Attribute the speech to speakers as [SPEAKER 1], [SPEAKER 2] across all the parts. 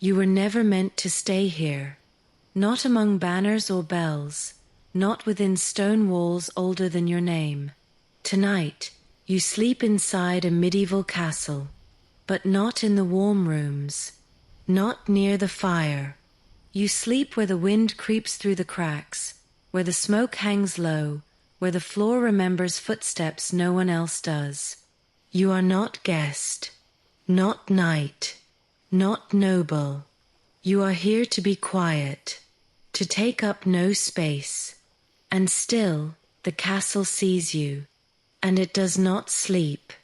[SPEAKER 1] You were never meant to stay here. Not among banners or bells, not within stone walls older than your name. Tonight, you sleep inside a medieval castle, but not in the warm rooms, not near the fire. You sleep where the wind creeps through the cracks, where the smoke hangs low, where the floor remembers footsteps no one else does. You are not guest, not knight, not noble. You are here to be quiet, to take up no space, and still the castle sees you, and it does not sleep.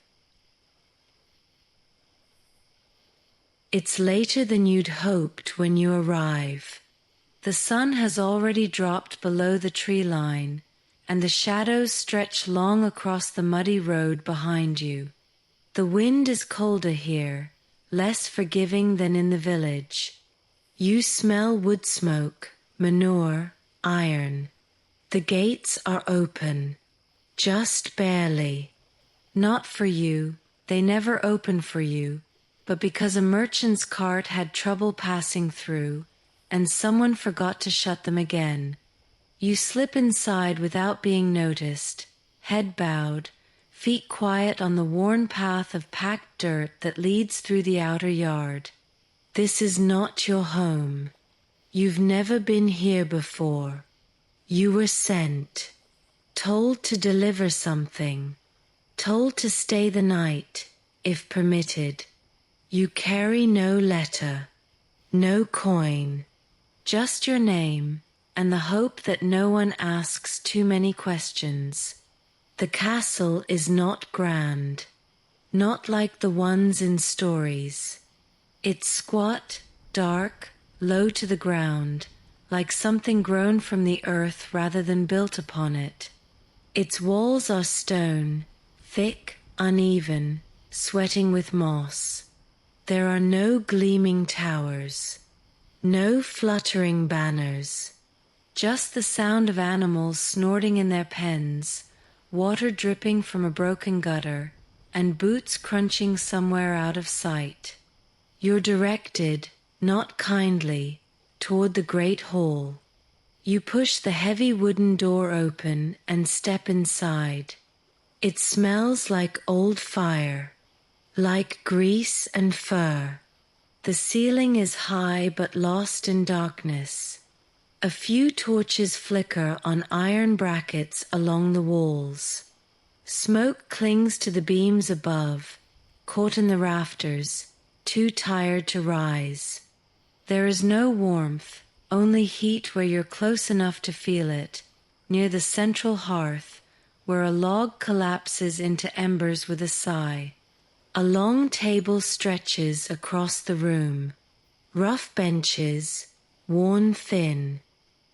[SPEAKER 1] It's later than you'd hoped when you arrive. The sun has already dropped below the tree line, and the shadows stretch long across the muddy road behind you. The wind is colder here, less forgiving than in the village. You smell wood smoke, manure, iron. The gates are open, just barely. Not for you, they never open for you, but because a merchant's cart had trouble passing through, and someone forgot to shut them again. You slip inside without being noticed, head bowed, feet quiet on the worn path of packed dirt that leads through the outer yard. This is not your home. You've never been here before. You were sent, told to deliver something, told to stay the night, if permitted. You carry no letter, no coin, just your name and the hope that no one asks too many questions. The castle is not grand, not like the ones in stories. It's squat, dark, low to the ground, like something grown from the earth rather than built upon it. Its walls are stone, thick, uneven, sweating with moss. There are no gleaming towers, no fluttering banners, just the sound of animals snorting in their pens, water dripping from a broken gutter, and boots crunching somewhere out of sight. You're directed, not kindly, toward the great hall. You push the heavy wooden door open and step inside. It smells like old fire, like grease and fur. The ceiling is high but lost in darkness. A few torches flicker on iron brackets along the walls. Smoke clings to the beams above, caught in the rafters, too tired to rise. There is no warmth, only heat where you're close enough to feel it, near the central hearth, where a log collapses into embers with a sigh. A long table stretches across the room. Rough benches, worn thin.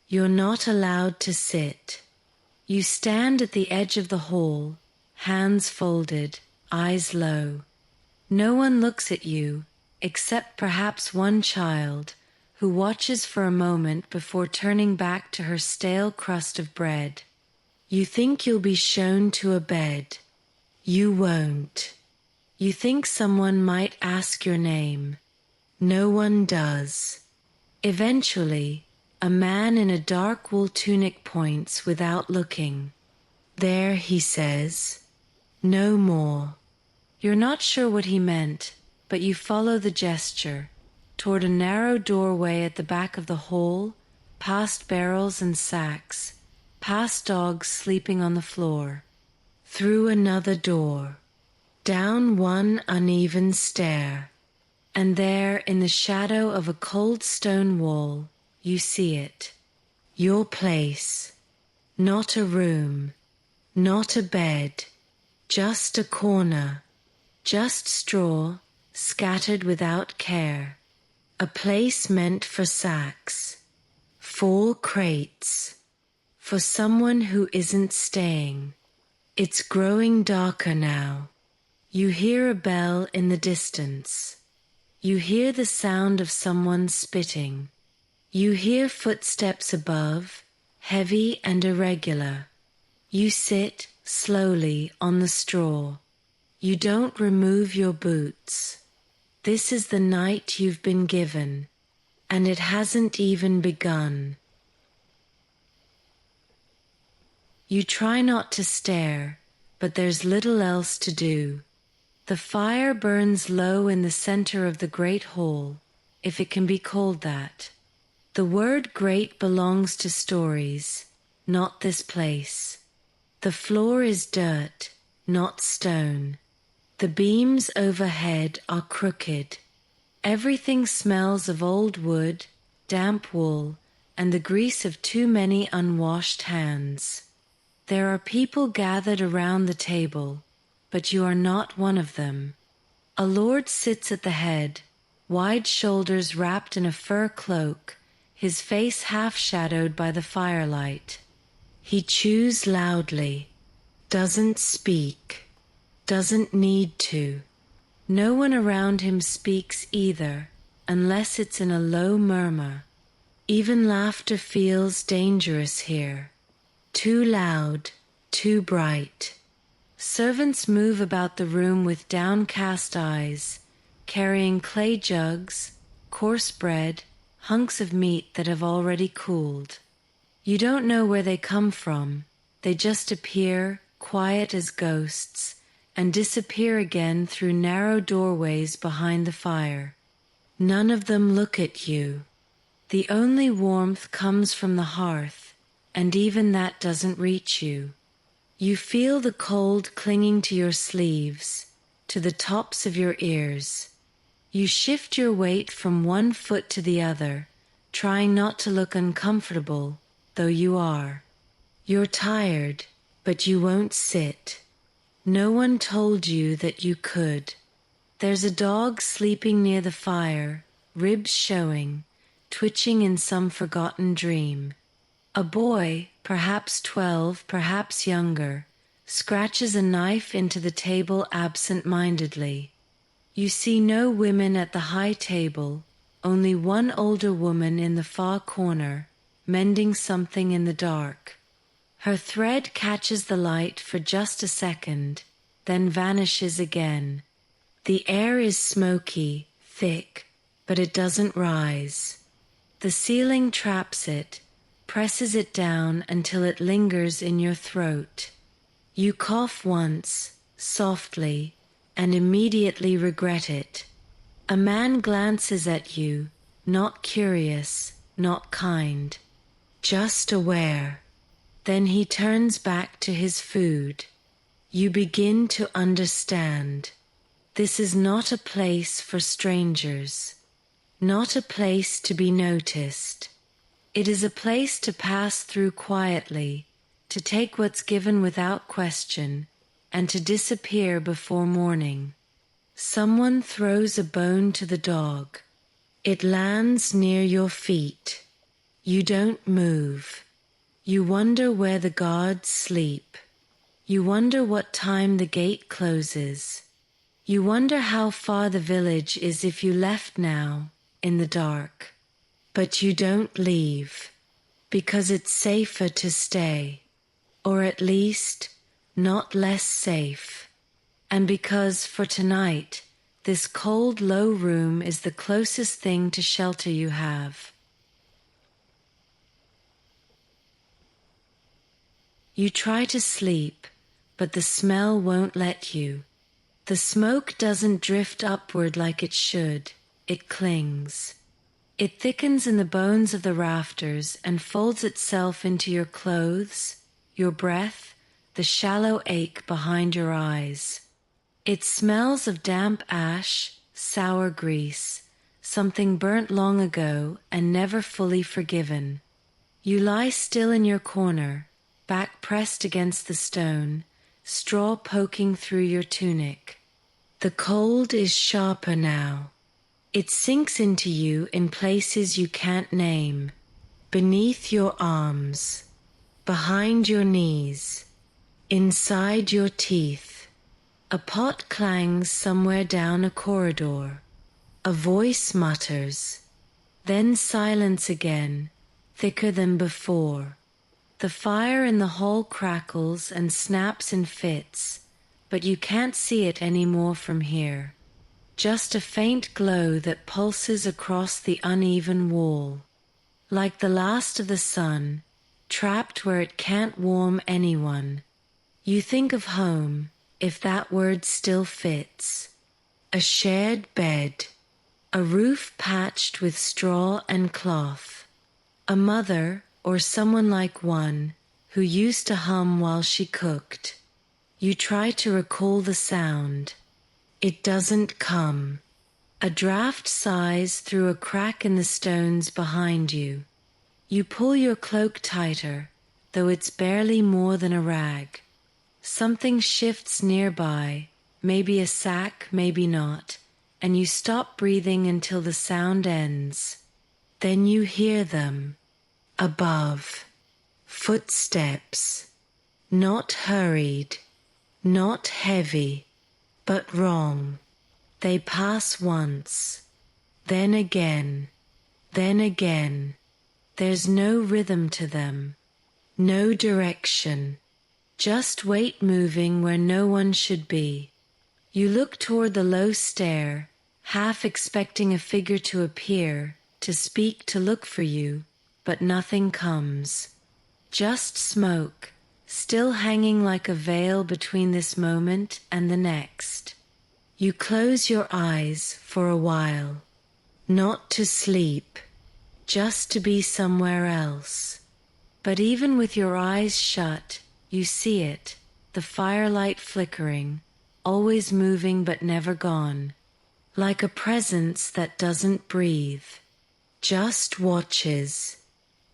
[SPEAKER 1] You're not allowed to sit. You stand at the edge of the hall, hands folded, eyes low. No one looks at you, except perhaps one child, who watches for a moment before turning back to her stale crust of bread. You think you'll be shown to a bed. You won't. You think someone might ask your name. No one does. Eventually, a man in a dark wool tunic points without looking. There, he says. No more. You're not sure what he meant, but you follow the gesture, toward a narrow doorway at the back of the hall, past barrels and sacks, past dogs sleeping on the floor, through another door, down one uneven stair, and there in the shadow of a cold stone wall, you see it. Your place. Not a room, not a bed, just a corner, just straw scattered without care. A place meant for sacks, 4 crates, for someone who isn't staying. It's growing darker now. You hear a bell in the distance. You hear the sound of someone spitting. You hear footsteps above, heavy and irregular. You sit slowly on the straw. You don't remove your boots. This is the night you've been given, and it hasn't even begun. You try not to stare, but there's little else to do. The fire burns low in the center of the great hall, if it can be called that. The word great belongs to stories, not this place. The floor is dirt, not stone. The beams overhead are crooked. Everything smells of old wood, damp wool, and the grease of too many unwashed hands. There are people gathered around the table, but you are not one of them. A lord sits at the head, wide shoulders wrapped in a fur cloak, his face half shadowed by the firelight. He chews loudly, doesn't speak, doesn't need to. No one around him speaks either, unless it's in a low murmur. Even laughter feels dangerous here. Too loud, too bright. Servants move about the room with downcast eyes, carrying clay jugs, coarse bread, hunks of meat that have already cooled. You don't know where they come from. They just appear, quiet as ghosts, and disappear again through narrow doorways behind the fire. None of them look at you. The only warmth comes from the hearth, and even that doesn't reach you. You feel the cold clinging to your sleeves, to the tops of your ears. You shift your weight from one foot to the other, trying not to look uncomfortable, though you are. You're tired, but you won't sit. No one told you that you could. There's a dog sleeping near the fire, ribs showing, twitching in some forgotten dream. A boy, perhaps 12, perhaps younger, scratches a knife into the table absent-mindedly. You see no women at the high table, only one older woman in the far corner, mending something in the dark. Her thread catches the light for just a second, then vanishes again. The air is smoky, thick, but it doesn't rise. The ceiling traps it, presses it down until it lingers in your throat. You cough once, softly, and immediately regret it. A man glances at you, not curious, not kind, just aware. Then he turns back to his food. You begin to understand. This is not a place for strangers, not a place to be noticed. It is a place to pass through quietly, to take what's given without question, and to disappear before morning. Someone throws a bone to the dog. It lands near your feet. You don't move. You wonder where the gods sleep. You wonder what time the gate closes. You wonder how far the village is if you left now, in the dark. But you don't leave, because it's safer to stay, or at least not less safe, and because for tonight this cold low room is the closest thing to shelter you have. You try to sleep, but the smell won't let you. The smoke doesn't drift upward like it should, it clings. It thickens in the bones of the rafters and folds itself into your clothes, your breath, the shallow ache behind your eyes. It smells of damp ash, sour grease, something burnt long ago and never fully forgiven. You lie still in your corner, back pressed against the stone, straw poking through your tunic. The cold is sharper now. It sinks into you in places you can't name, beneath your arms, behind your knees, inside your teeth. A pot clangs somewhere down a corridor. A voice mutters. Then silence again, thicker than before. The fire in the hall crackles and snaps in fits, but you can't see it any more from here. just a faint glow that pulses across the uneven wall. Like the last of the sun, trapped where it can't warm anyone. You think of home, if that word still fits. A shared bed, a roof patched with straw and cloth. A mother, or someone like one, who used to hum while she cooked. You try to recall the sound. It doesn't come. A draft sighs through a crack in the stones behind you. You pull your cloak tighter, though it's barely more than a rag. Something shifts nearby, maybe a sack, maybe not, and you stop breathing until the sound ends. Then you hear them. Above. Footsteps. Not hurried, not heavy, but wrong. They pass once, then again, then again. There's no rhythm to them, no direction, just weight moving where no one should be. You look toward the low stair, half expecting a figure to appear, to speak, to look for you, but nothing comes. Just smoke, still hanging like a veil between this moment and the next. You close your eyes for a while, not to sleep, just to be somewhere else. But even with your eyes shut, you see it, the firelight flickering, always moving but never gone, like a presence that doesn't breathe, just watches.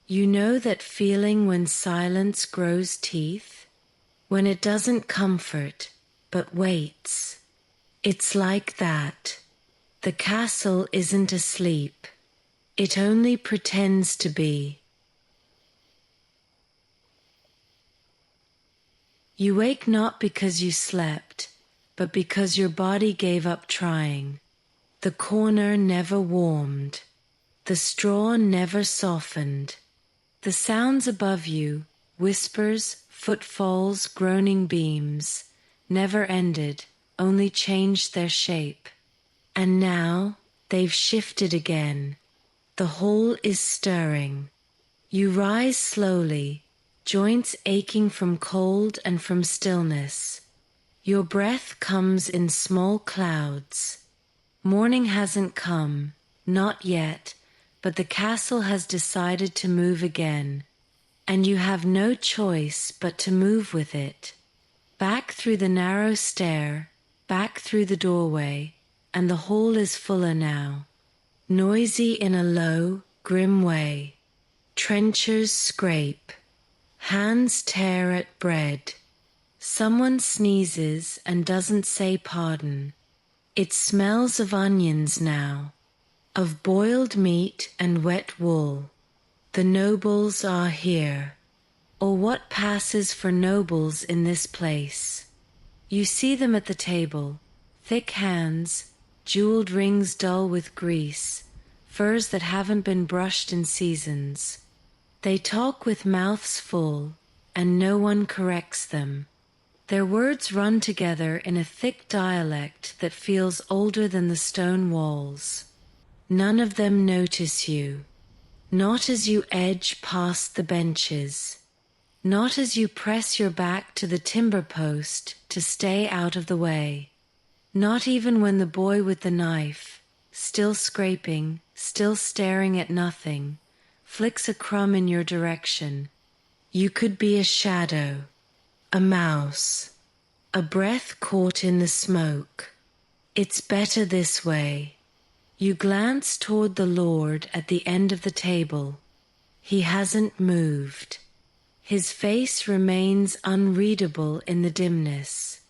[SPEAKER 1] You know that feeling when silence grows teeth? When it doesn't comfort, but waits. It's like that. The castle isn't asleep. It only pretends to be. You wake not because you slept, but because your body gave up trying. The corner never warmed. The straw never softened. The sounds above you, whispers, footfalls, groaning beams, never ended, only changed their shape. And now they've shifted again. The whole is stirring. You rise slowly, joints aching from cold and from stillness. Your breath comes in small clouds. Morning hasn't come, not yet, but the castle has decided to move again, and you have no choice but to move with it. Back through the narrow stair, back through the doorway, and the hall is fuller now. Noisy in a low, grim way. Trenchers scrape. Hands tear at bread. Someone sneezes and doesn't say pardon. It smells of onions now, of boiled meat and wet wool. The nobles are here. Or what passes for nobles in this place? You see them at the table, thick hands, jeweled rings dull with grease, furs that haven't been brushed in seasons. They talk with mouths full, and no one corrects them. Their words run together in a thick dialect that feels older than the stone walls. None of them notice you, not as you edge past the benches, not as you press your back to the timber post to stay out of the way, not even when the boy with the knife, still scraping, still staring at nothing, flicks a crumb in your direction. You could be a shadow, a mouse, a breath caught in the smoke. It's better this way. You glance toward the Lord at the end of the table. He hasn't moved. His face remains unreadable in the dimness.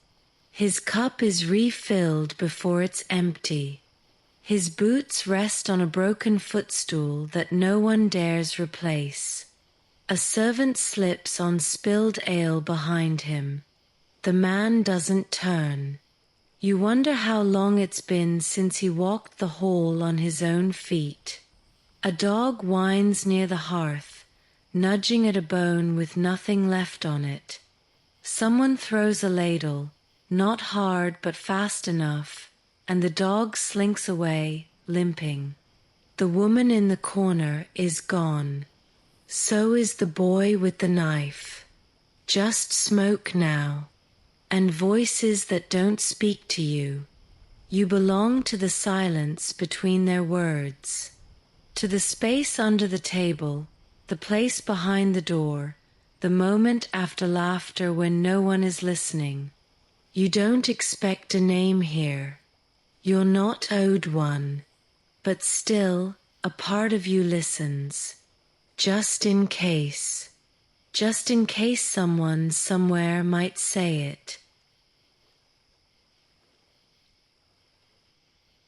[SPEAKER 1] His cup is refilled before it's empty. His boots rest on a broken footstool that no one dares replace. A servant slips on spilled ale behind him. The man doesn't turn. You wonder how long it's been since he walked the hall on his own feet. A dog whines near the hearth, nudging at a bone with nothing left on it. Someone throws a ladle, not hard but fast enough, and the dog slinks away, limping. The woman in the corner is gone. So is the boy with the knife. Just smoke now, and voices that don't speak to you. You belong to the silence between their words, to the space under the table, the place behind the door, the moment after laughter when no one is listening. You don't expect a name here. You're not owed one, but still a part of you listens, just in case someone somewhere might say it.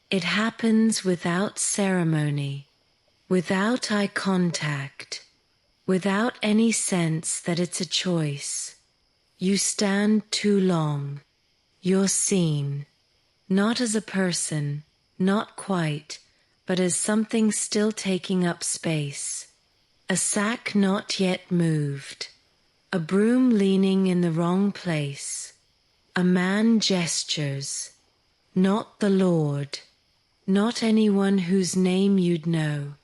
[SPEAKER 1] It happens without ceremony, without eye contact, without any sense that it's a choice. You stand too long. You're seen, not as a person, not quite, but as something still taking up space. A sack not yet moved, a broom leaning in the wrong place. A man gestures, not the Lord, not anyone whose name you'd know.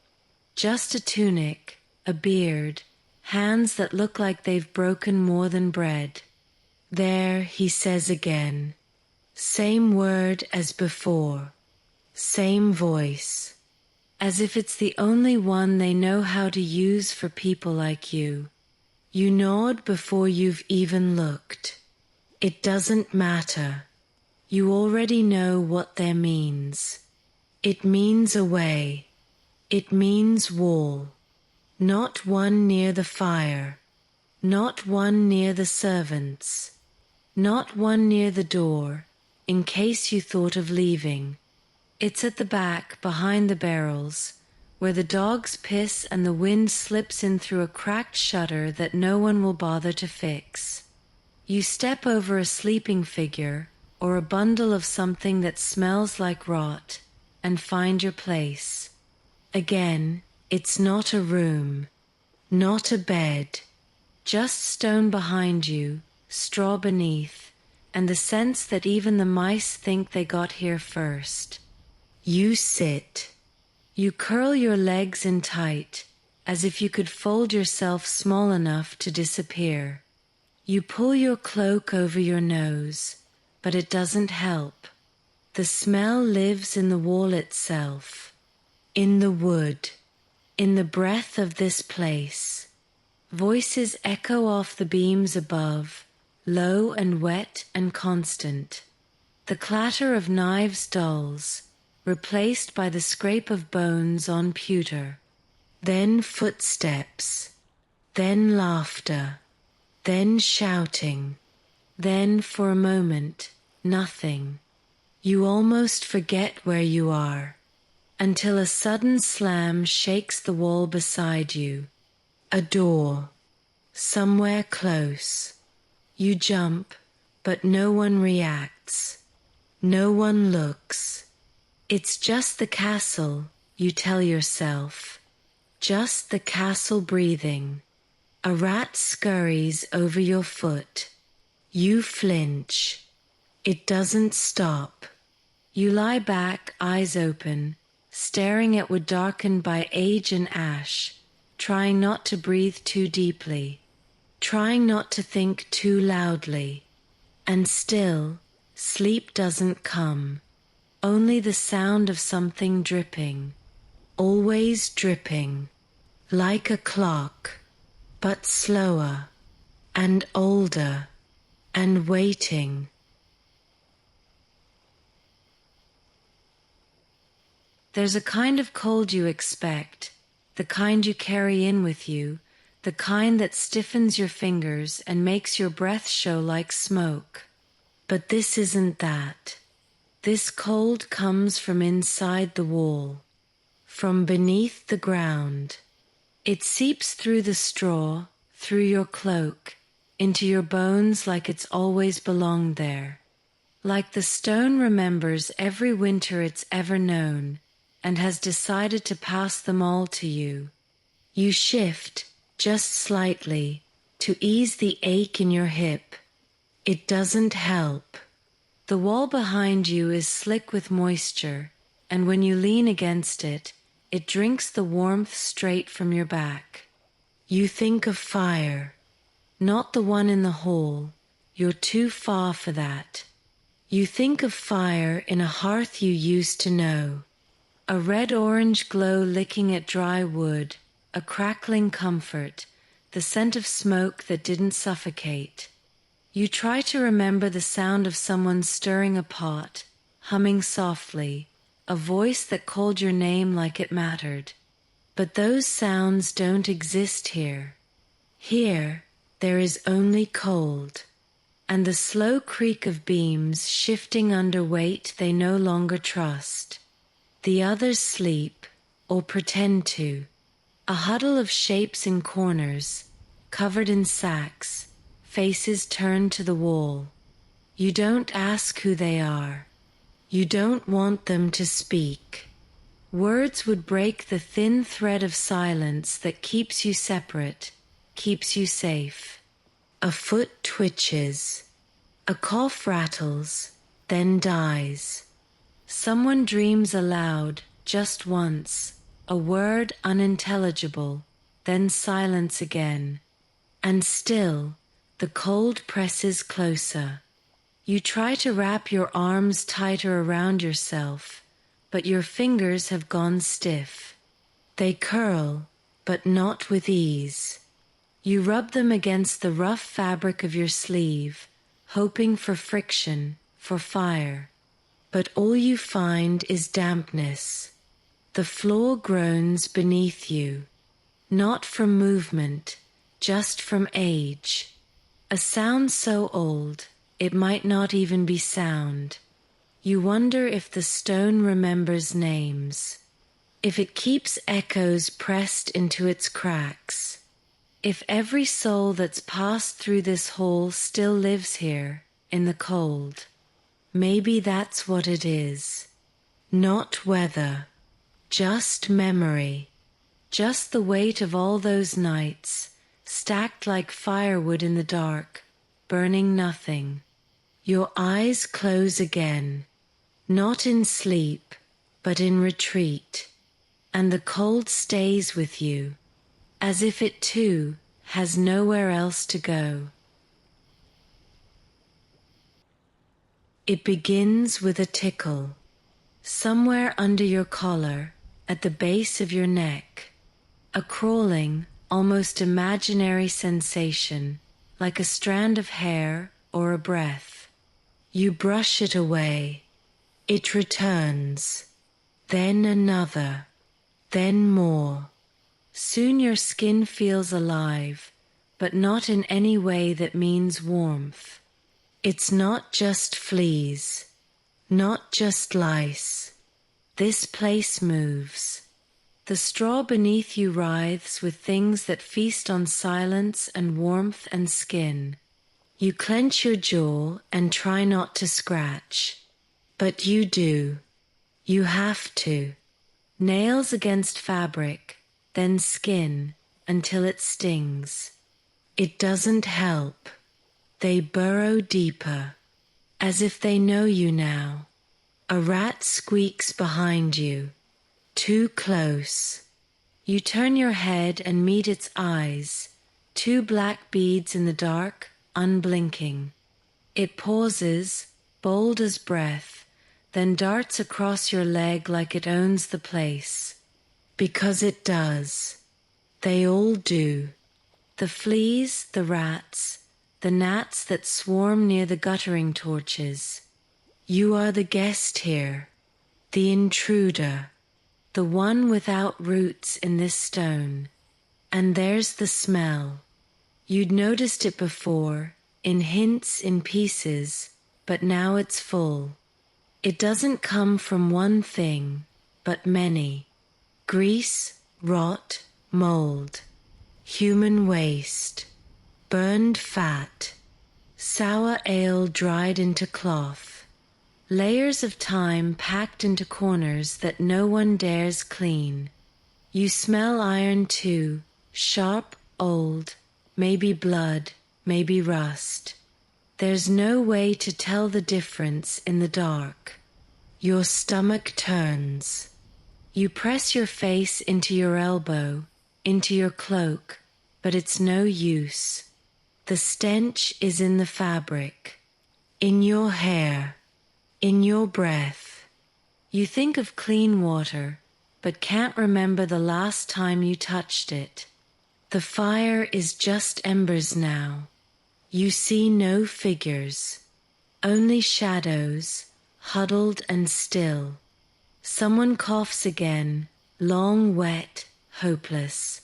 [SPEAKER 1] Just a tunic, a beard, hands that look like they've broken more than bread. There, he says again. Same word as before, same voice, as if it's the only one they know how to use for people like you. You nod before you've even looked. It doesn't matter. You already know what there means. It means away. It means wall. Not one near the fire. Not one near the servants. Not one near the door, in case you thought of leaving. It's at the back, behind the barrels, where the dogs piss and the wind slips in through a cracked shutter that no one will bother to fix. You step over a sleeping figure or a bundle of something that smells like rot and find your place. Again, it's not a room, not a bed, just stone behind you, straw beneath, and the sense that even the mice think they got here first. You sit. You curl your legs in tight, as if you could fold yourself small enough to disappear. You pull your cloak over your nose, but it doesn't help. The smell lives in the wall itself, in the wood, in the breath of this place. Voices echo off the beams above, low and wet and constant. The clatter of knives dulls, replaced by the scrape of bones on pewter. Then footsteps, then laughter, then shouting, then for a moment, nothing. You almost forget where you are, until a sudden slam shakes the wall beside you. A door, somewhere close. You jump, but no one reacts. No one looks. It's just the castle, you tell yourself. Just the castle breathing. A rat scurries over your foot. You flinch. It doesn't stop. You lie back, eyes open, staring at wood darkened by age and ash, trying not to breathe too deeply, trying not to think too loudly. And still, sleep doesn't come. Only the sound of something dripping, always dripping, like a clock, but slower, and older, and waiting. There's a kind of cold you expect, the kind you carry in with you, the kind that stiffens your fingers and makes your breath show like smoke. But this isn't that. This cold comes from inside the wall, from beneath the ground. It seeps through the straw, through your cloak, into your bones like it's always belonged there. Like the stone remembers every winter it's ever known, and has decided to pass them all to you. You shift, just slightly, to ease the ache in your hip. It doesn't help. The wall behind you is slick with moisture, and when you lean against it, it drinks the warmth straight from your back. You think of fire, not the one in the hole. You're too far for that. You think of fire in a hearth you used to know. A red-orange glow licking at dry wood, a crackling comfort, the scent of smoke that didn't suffocate. You try to remember the sound of someone stirring a pot, humming softly, a voice that called your name like it mattered. But those sounds don't exist here. Here, there is only cold, and the slow creak of beams shifting under weight they no longer trust. The others sleep, or pretend to, a huddle of shapes in corners, covered in sacks, faces turned to the wall. You don't ask who they are. You don't want them to speak. Words would break the thin thread of silence that keeps you separate, keeps you safe. A foot twitches. A cough rattles, then dies. Someone dreams aloud, just once, a word unintelligible, then silence again. And still, the cold presses closer. You try to wrap your arms tighter around yourself, but your fingers have gone stiff. They curl, but not with ease. You rub them against the rough fabric of your sleeve, hoping for friction, for fire. But all you find is dampness. The floor groans beneath you, not from movement, just from age. A sound so old, it might not even be sound. You wonder if the stone remembers names, if it keeps echoes pressed into its cracks, if every soul that's passed through this hole still lives here, in the cold. Maybe that's what it is. Not weather, just memory, just the weight of all those nights, stacked like firewood in the dark, burning nothing. Your eyes close again, not in sleep, but in retreat, and the cold stays with you, as if it too has nowhere else to go. It begins with a tickle, somewhere under your collar, at the base of your neck, a crawling, almost imaginary sensation, like a strand of hair or a breath. You brush it away. It returns, then another, then more. Soon your skin feels alive, but not in any way that means warmth. It's not just fleas, not just lice. This place moves. The straw beneath you writhes with things that feast on silence and warmth and skin. You clench your jaw and try not to scratch. But you do. You have to. Nails against fabric, then skin, until it stings. It doesn't help. They burrow deeper, as if they know you now. A rat squeaks behind you, too close. You turn your head and meet its eyes, two black beads in the dark, unblinking. It pauses, bold as breath, then darts across your leg like it owns the place. Because it does. They all do. The fleas, the rats, the gnats that swarm near the guttering torches. You are the guest here, the intruder, the one without roots in this stone. And there's the smell. You'd noticed it before, in hints, in pieces, but now it's full. It doesn't come from one thing, but many. Grease, rot, mold, human waste, burned fat, sour ale dried into cloth, layers of time packed into corners that no one dares clean. You smell iron too, sharp, old, maybe blood, maybe rust. There's no way to tell the difference in the dark. Your stomach turns. You press your face into your elbow, into your cloak, but it's no use. The stench is in the fabric, in your hair, in your breath. You think of clean water, but can't remember the last time you touched it. The fire is just embers now. You see no figures, only shadows, huddled and still. Someone coughs again, long, wet, hopeless.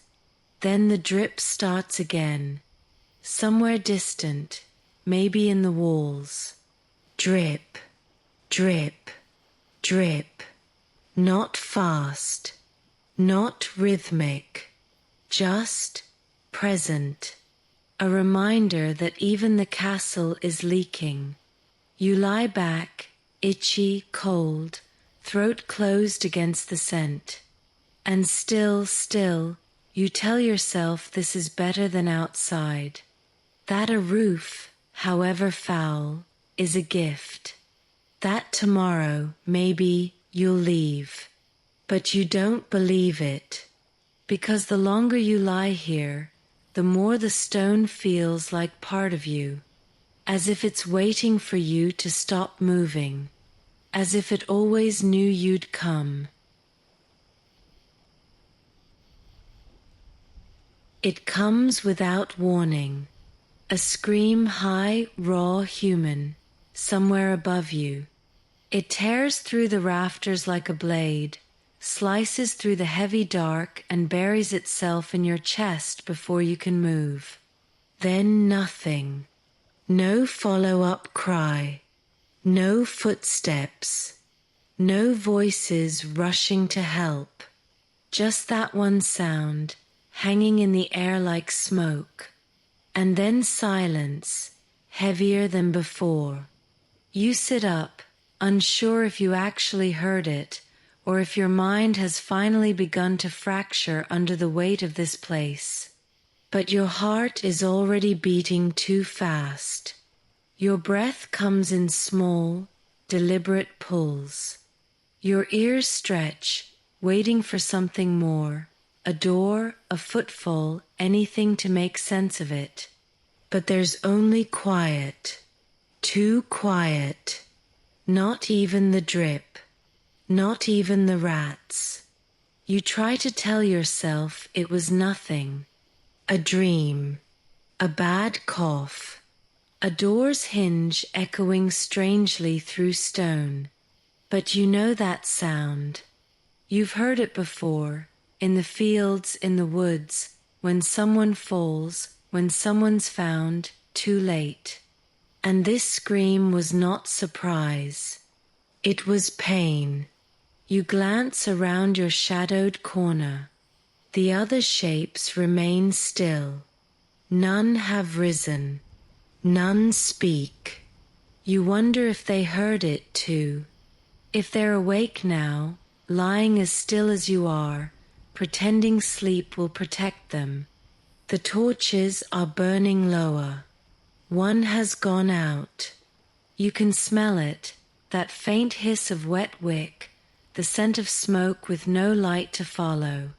[SPEAKER 1] Then the drip starts again, somewhere distant, maybe in the walls. Drip, drip, drip. Not fast, not rhythmic, just present. A reminder that even the castle is leaking. You lie back, itchy, cold, throat closed against the scent. And still, you tell yourself this is better than outside. That a roof, however foul, is a gift. That tomorrow, maybe, you'll leave. But you don't believe it. Because the longer you lie here, the more the stone feels like part of you, as if it's waiting for you to stop moving, as if it always knew you'd come. It comes without warning, a scream high, raw, human, somewhere above you. It tears through the rafters like a blade, slices through the heavy dark and buries itself in your chest before you can move. Then nothing. No follow-up cry. No footsteps. No voices rushing to help. Just that one sound, hanging in the air like smoke. And then silence, heavier than before. You sit up, unsure if you actually heard it, or if your mind has finally begun to fracture under the weight of this place. But your heart is already beating too fast. Your breath comes in small, deliberate pulls. Your ears stretch, waiting for something more, a door, a footfall, anything to make sense of it. But there's only quiet, too quiet, not even the drip. Not even the rats. You try to tell yourself it was nothing. A dream. A bad cough. A door's hinge echoing strangely through stone. But you know that sound. You've heard it before, in the fields, in the woods, when someone falls, when someone's found, too late. And this scream was not surprise. It was pain. You glance around your shadowed corner. The other shapes remain still. None have risen. None speak. You wonder if they heard it too. If they're awake now, lying as still as you are, pretending sleep will protect them. The torches are burning lower. One has gone out. You can smell it, that faint hiss of wet wick, the scent of smoke with no light to follow.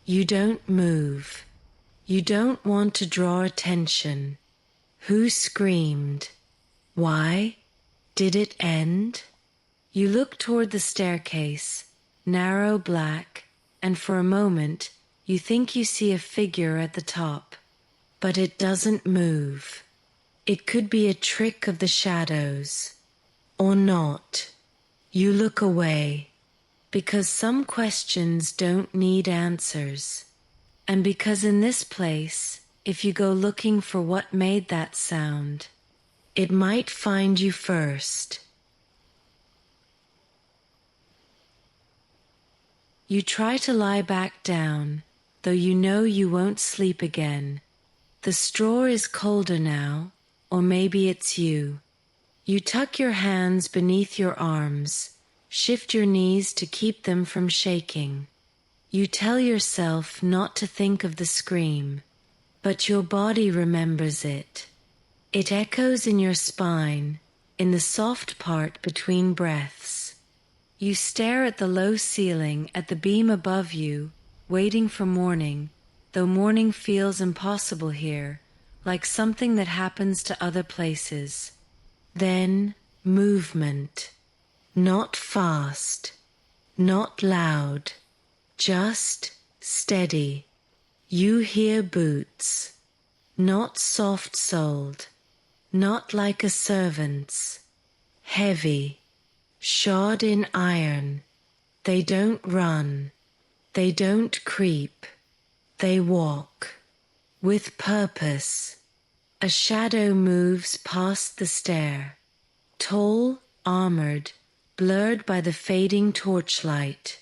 [SPEAKER 1] You don't move. You don't want to draw attention. Who screamed? Why? Did it end? You look toward the staircase, narrow, black, and for a moment you think you see a figure at the top. But it doesn't move. It could be a trick of the shadows. Or not. You look away. Because some questions don't need answers. And because in this place, if you go looking for what made that sound, it might find you first. You try to lie back down, though you know you won't sleep again. The straw is colder now, or maybe it's you. You tuck your hands beneath your arms, shift your knees to keep them from shaking. You tell yourself not to think of the scream, but your body remembers it. It echoes in your spine, in the soft part between breaths. You stare at the low ceiling, at the beam above you, waiting for morning, though morning feels impossible here, like something that happens to other places. Then, movement. Not fast, not loud, just steady. You hear boots, not soft-soled, not like a servant's, heavy, shod in iron. They don't run, they don't creep, they walk, with purpose. A shadow moves past the stair, tall, armored, blurred by the fading torchlight,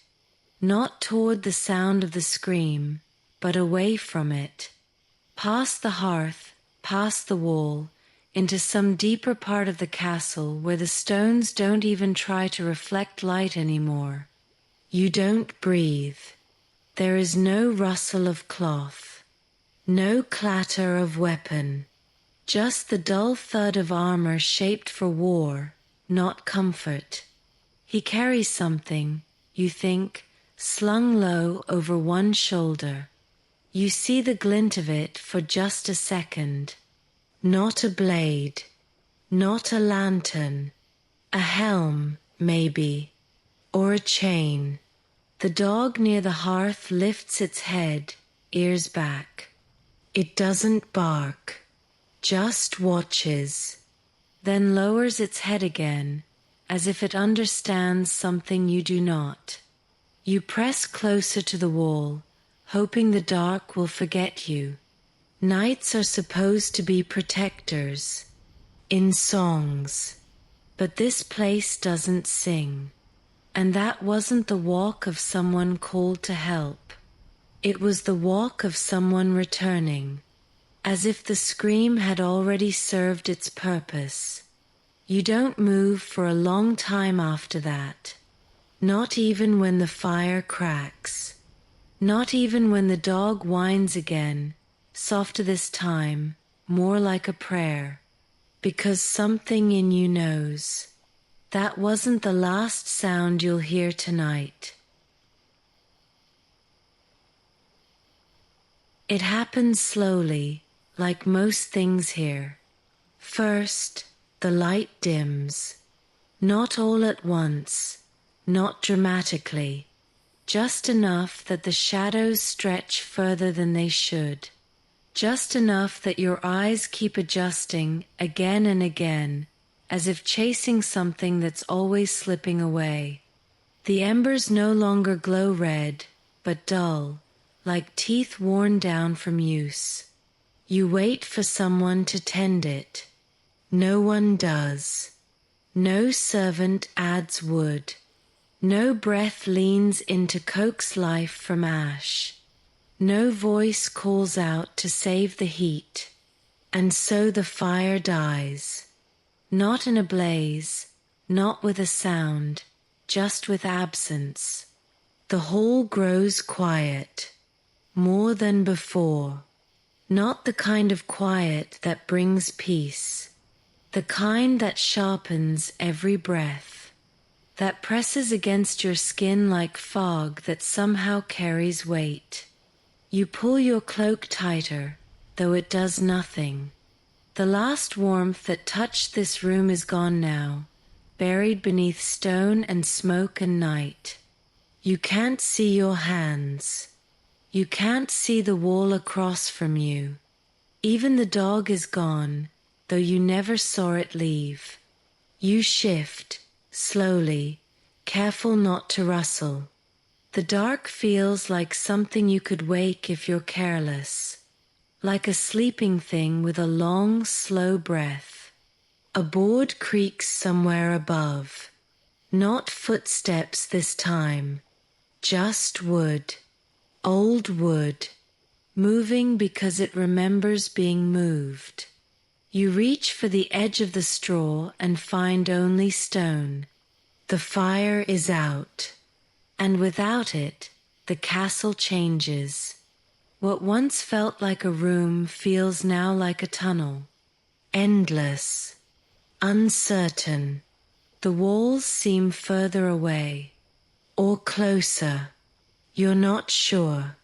[SPEAKER 1] not toward the sound of the scream, but away from it, past the hearth, past the wall, into some deeper part of the castle where the stones don't even try to reflect light anymore. You don't breathe. There is no rustle of cloth, no clatter of weapon, just the dull thud of armor shaped for war, not comfort. He carries something, you think, slung low over one shoulder. You see the glint of it for just a second. Not a blade, not a lantern, a helm, maybe, or a chain. The dog near the hearth lifts its head, ears back. It doesn't bark, just watches, then lowers its head again, as if it understands something you do not. You press closer to the wall, hoping the dark will forget you. Nights are supposed to be protectors, in songs, but this place doesn't sing. And that wasn't the walk of someone called to help. It was the walk of someone returning, as if the scream had already served its purpose. You don't move for a long time after that, not even when the fire cracks, not even when the dog whines again, softer this time, more like a prayer, because something in you knows that wasn't the last sound you'll hear tonight. It happens slowly, like most things here. First, the light dims, not all at once, not dramatically, just enough that the shadows stretch further than they should, just enough that your eyes keep adjusting again and again, as if chasing something that's always slipping away. The embers no longer glow red, but dull, like teeth worn down from use. You wait for someone to tend it. No one does. No servant adds wood. No breath leans in to coax life from ash. No voice calls out to save the heat. And so the fire dies. Not in a blaze, not with a sound, just with absence. The hall grows quiet, more than before. Not the kind of quiet that brings peace. The kind that sharpens every breath, that presses against your skin like fog that somehow carries weight. You pull your cloak tighter, though it does nothing. The last warmth that touched this room is gone now, buried beneath stone and smoke and night. You can't see your hands. You can't see the wall across from you. Even the dog is gone, though you never saw it leave. You shift, slowly, careful not to rustle. The dark feels like something you could wake if you're careless, like a sleeping thing with a long, slow breath. A board creaks somewhere above. Not footsteps this time, just wood, old wood, moving because it remembers being moved. You reach for the edge of the straw and find only stone. The fire is out, and without it, the castle changes. What once felt like a room feels now like a tunnel. endless, uncertain. The walls seem further away, or closer. You're not sure.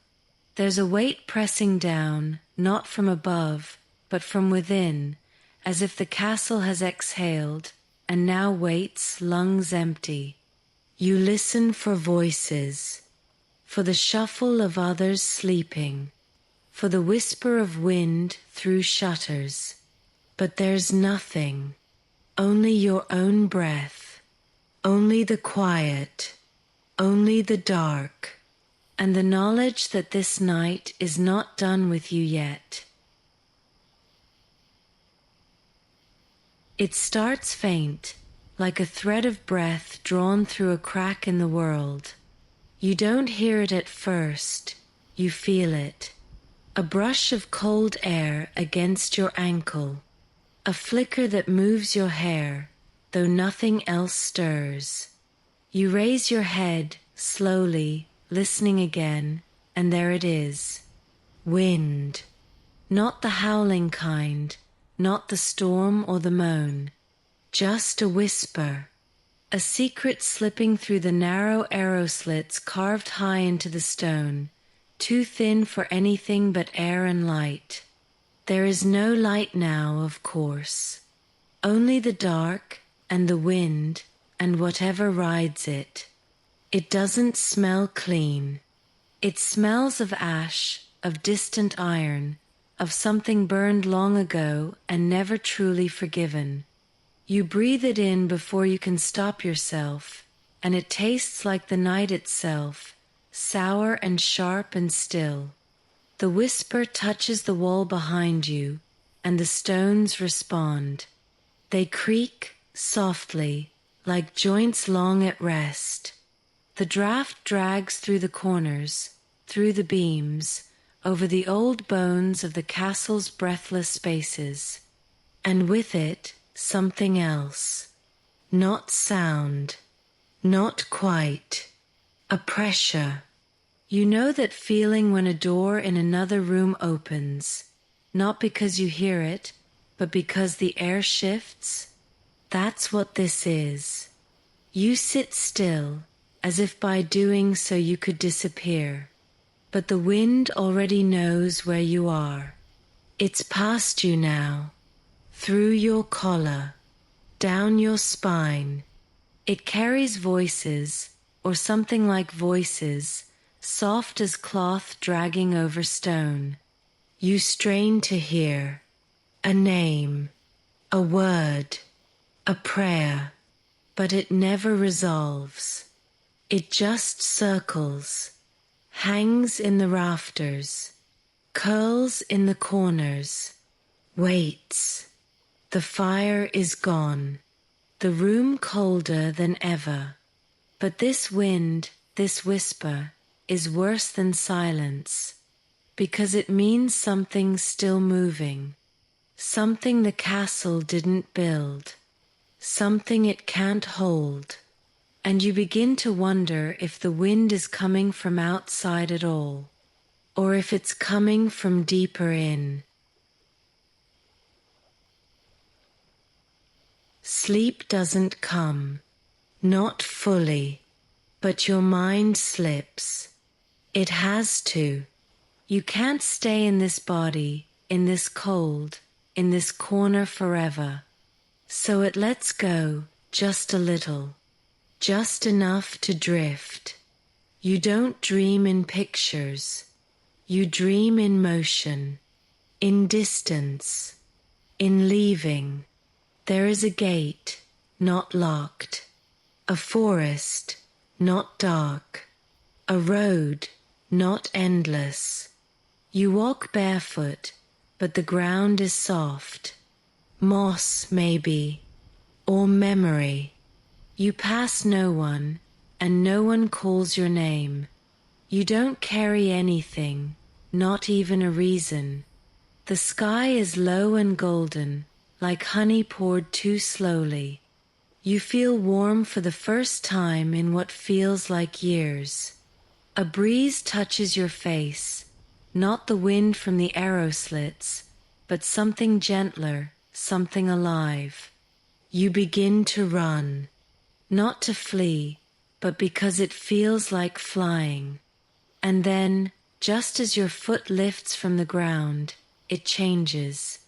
[SPEAKER 1] There's a weight pressing down, not from above, but from within, as if the castle has exhaled, and now waits, lungs empty. You listen for voices, for the shuffle of others sleeping, for the whisper of wind through shutters. But there's nothing, only your own breath, only the quiet, only the dark, and the knowledge that this night is not done with you yet. It starts faint, like a thread of breath drawn through a crack in the world. You don't hear it at first, you feel it. A brush of cold air against your ankle, a flicker that moves your hair, though nothing else stirs. You raise your head, slowly, listening again, and there it is. Wind. Not the howling kind, not the storm or the moan. Just a whisper. A secret slipping through the narrow arrow slits carved high into the stone, too thin for anything but air and light. There is no light now, of course. Only the dark and the wind and whatever rides it. It doesn't smell clean. It smells of ash, of distant iron, of something burned long ago and never truly forgiven. You breathe it in before you can stop yourself, and it tastes like the night itself, sour and sharp and still. The whisper touches the wall behind you, and the stones respond. They creak softly, like joints long at rest. The draft drags through the corners, through the beams, over the old bones of the castle's breathless spaces, and with it something else. Not sound, not quite, a pressure. You know that feeling when a door in another room opens, not because you hear it, but because the air shifts? That's what this is. You sit still, as if by doing so you could disappear. But the wind already knows where you are. It's past you now, through your collar, down your spine. It carries voices, or something like voices, soft as cloth dragging over stone. You strain to hear. A name, a word, a prayer, but it never resolves. It just circles, hangs in the rafters, curls in the corners, waits. The fire is gone, the room colder than ever. But this wind, this whisper, is worse than silence, because it means something still moving, something the castle didn't build, something it can't hold, and you begin to wonder if the wind is coming from outside at all, or if it's coming from deeper in. Sleep doesn't come, not fully, but your mind slips. It has to. You can't stay in this body, in this cold, in this corner forever. So it lets go, just a little, just enough to drift. You don't dream in pictures. You dream in motion, in distance, in leaving. There is a gate, not locked, a forest, not dark, a road, not endless. You walk barefoot, but the ground is soft. Moss, maybe, or memory. You pass no one, and no one calls your name. You don't carry anything, not even a reason. The sky is low and golden, like honey poured too slowly. You feel warm for the first time in what feels like years. A breeze touches your face, not the wind from the arrow slits, but something gentler, something alive. You begin to run, not to flee, but because it feels like flying. And then, just as your foot lifts from the ground, it changes.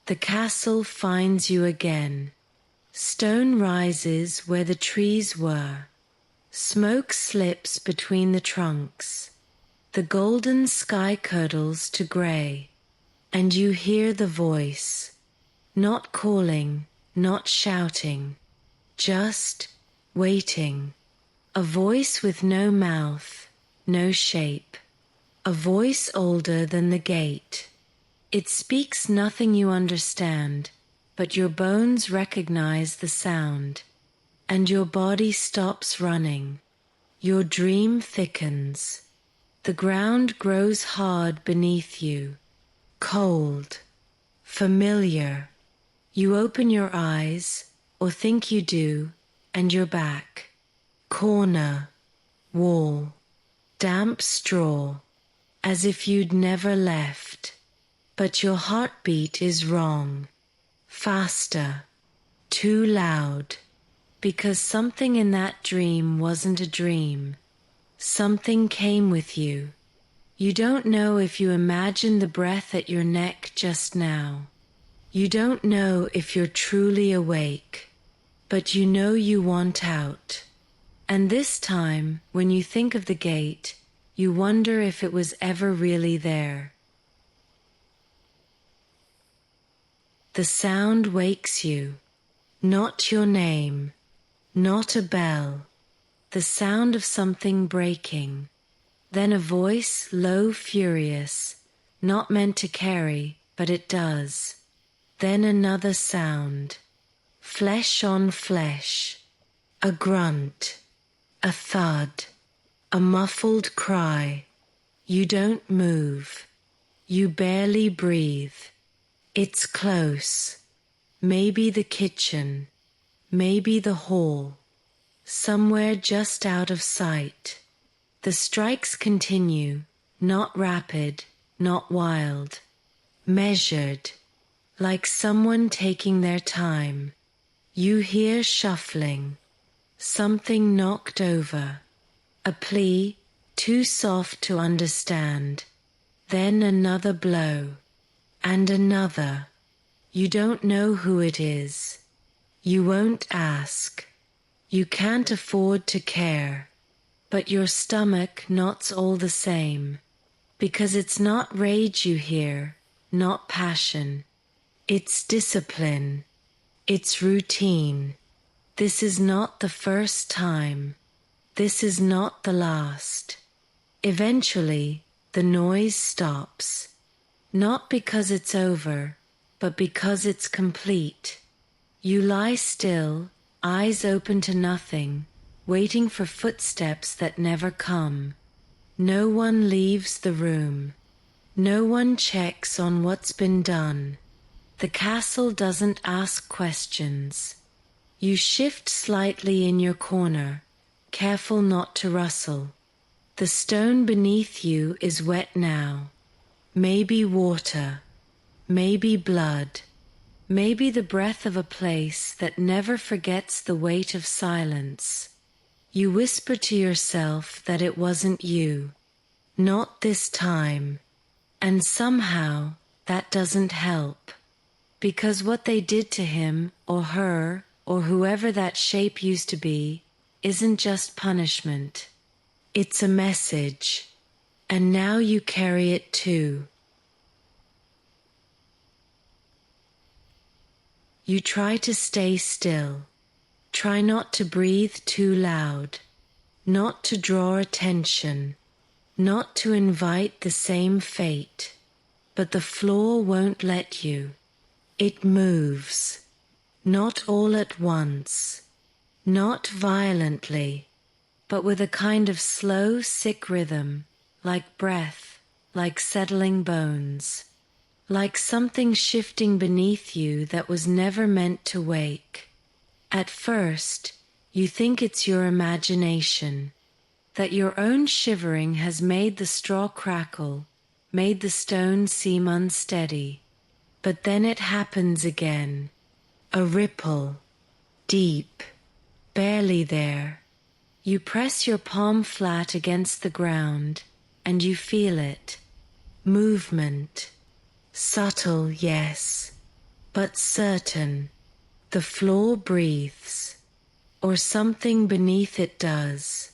[SPEAKER 1] The castle finds you again. Stone rises where the trees were. Smoke slips between the trunks. The golden sky curdles to grey. And you hear the voice, not calling, not shouting, just waiting. A voice with no mouth, no shape. A voice older than the gate. It speaks nothing you understand, but your bones recognize the sound. And your body stops running. Your dream thickens. The ground grows hard beneath you. Cold. Familiar. You open your eyes, or think you do, and you're back. Corner. Wall. Damp straw. As if you'd never left. But your heartbeat is wrong. Faster. Too loud. Because something in that dream wasn't a dream. Something came with you. You don't know if you imagined the breath at your neck just now. You don't know if you're truly awake. But you know you want out. And this time, when you think of the gate, you wonder if it was ever really there. The sound wakes you. Not your name. Not a bell. The sound of something breaking. Then a voice, low, furious, not meant to carry, but it does. Then another sound. Flesh on flesh. A grunt. A thud. A muffled cry. You don't move. You barely breathe. It's close. Maybe the kitchen. Maybe the hall. Somewhere just out of sight. The strikes continue, not rapid, not wild. Measured, like someone taking their time. You hear shuffling. Something knocked over. A plea, too soft to understand. Then another blow. And another. You don't know who it is. You won't ask. You can't afford to care. But your stomach knots all the same. Because it's not rage you hear, not passion. It's discipline. It's routine. This is not the first time. This is not the last. Eventually, the noise stops. Not because it's over, but because it's complete. You lie still, eyes open to nothing, waiting for footsteps that never come. No one leaves the room. No one checks on what's been done. The castle doesn't ask questions. You shift slightly in your corner, careful not to rustle. The stone beneath you is wet now. Maybe water. Maybe blood. Maybe the breath of a place that never forgets the weight of silence. You whisper to yourself that it wasn't you. Not this time. And somehow that doesn't help. Because what they did to him or her or whoever that shape used to be isn't just punishment. It's a message. And now you carry it too. You try to stay still. Try not to breathe too loud. Not to draw attention. Not to invite the same fate. But the floor won't let you. It moves. Not all at once. Not violently. But with a kind of slow, sick rhythm. Like breath, like settling bones, like something shifting beneath you that was never meant to wake. At first, you think it's your imagination, that your own shivering has made the straw crackle, made the stone seem unsteady. But then it happens again. A ripple, deep, barely there. You press your palm flat against the ground, and you feel it. Movement. Subtle, yes, but certain. The floor breathes, or something beneath it does.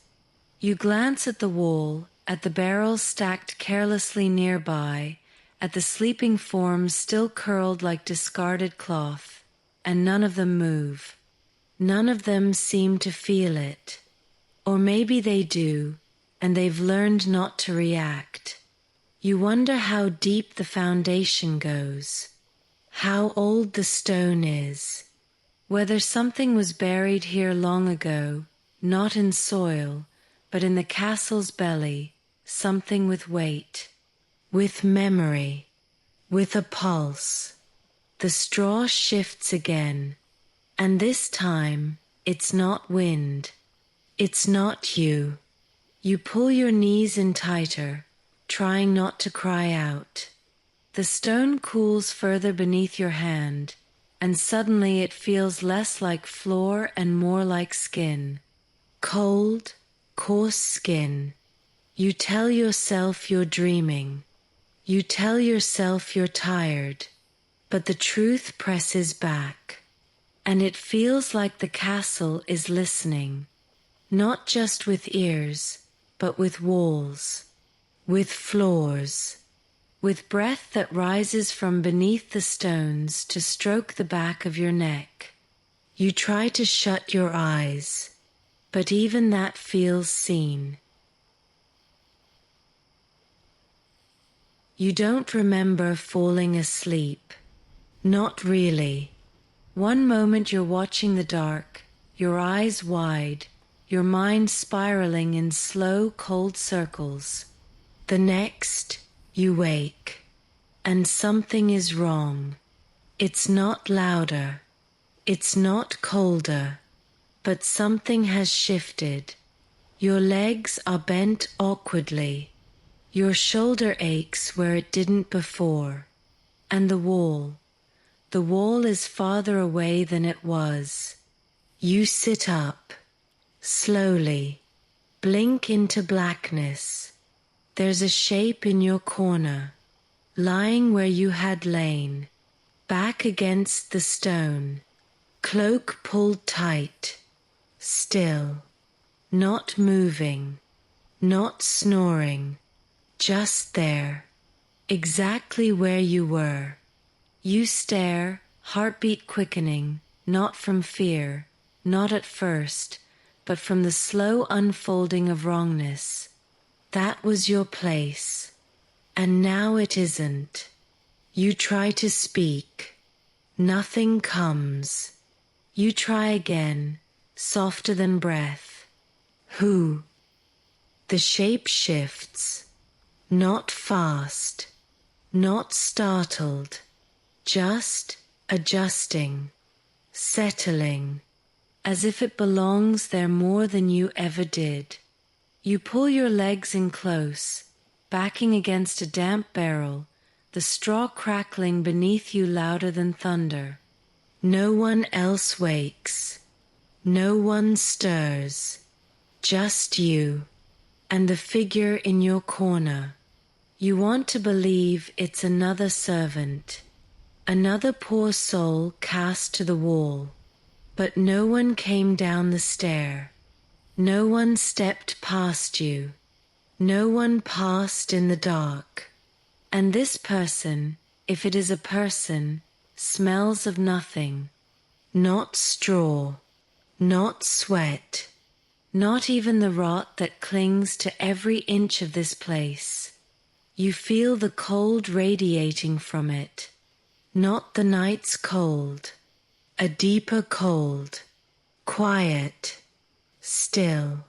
[SPEAKER 1] You glance at the wall, at the barrels stacked carelessly nearby, at the sleeping forms still curled like discarded cloth, and none of them move. None of them seem to feel it. Or maybe they do, and they've learned not to react. You wonder how deep the foundation goes, how old the stone is, whether something was buried here long ago, not in soil, but in the castle's belly, something with weight, with memory, with a pulse. The straw shifts again, and this time it's not wind, it's not you. You pull your knees in tighter, trying not to cry out. The stone cools further beneath your hand, and suddenly it feels less like floor and more like skin. Cold, coarse skin. You tell yourself you're dreaming. You tell yourself you're tired. But the truth presses back, and it feels like the castle is listening, not just with ears, but with walls, with floors, with breath that rises from beneath the stones to stroke the back of your neck. You try to shut your eyes, but even that feels seen. You don't remember falling asleep. Not really. One moment you're watching the dark, your eyes wide, your mind spiraling in slow, cold circles. The next, you wake, and something is wrong. It's not louder, it's not colder, but something has shifted. Your legs are bent awkwardly. Your shoulder aches where it didn't before. And the wall is farther away than it was. You sit up, slowly, blink into blackness. There's a shape in your corner, lying where you had lain, back against the stone, cloak pulled tight, still, not moving, not snoring, just there, exactly where you were. You stare, heartbeat quickening, not from fear, not at first, but from the slow unfolding of wrongness. That was your place, and now it isn't. You try to speak. Nothing comes. You try again, softer than breath. Who? The shape shifts, not fast, not startled. Just adjusting, settling, as if it belongs there more than you ever did. You pull your legs in close, backing against a damp barrel, the straw crackling beneath you louder than thunder. No one else wakes. No one stirs. Just you, and the figure in your corner. You want to believe it's another servant. Another poor soul cast to the wall, but no one came down the stair. No one stepped past you. No one passed in the dark. And this person, if it is a person, smells of nothing. Not straw, not sweat, not even the rot that clings to every inch of this place. You feel the cold radiating from it. Not the night's cold, a deeper cold, quiet, still,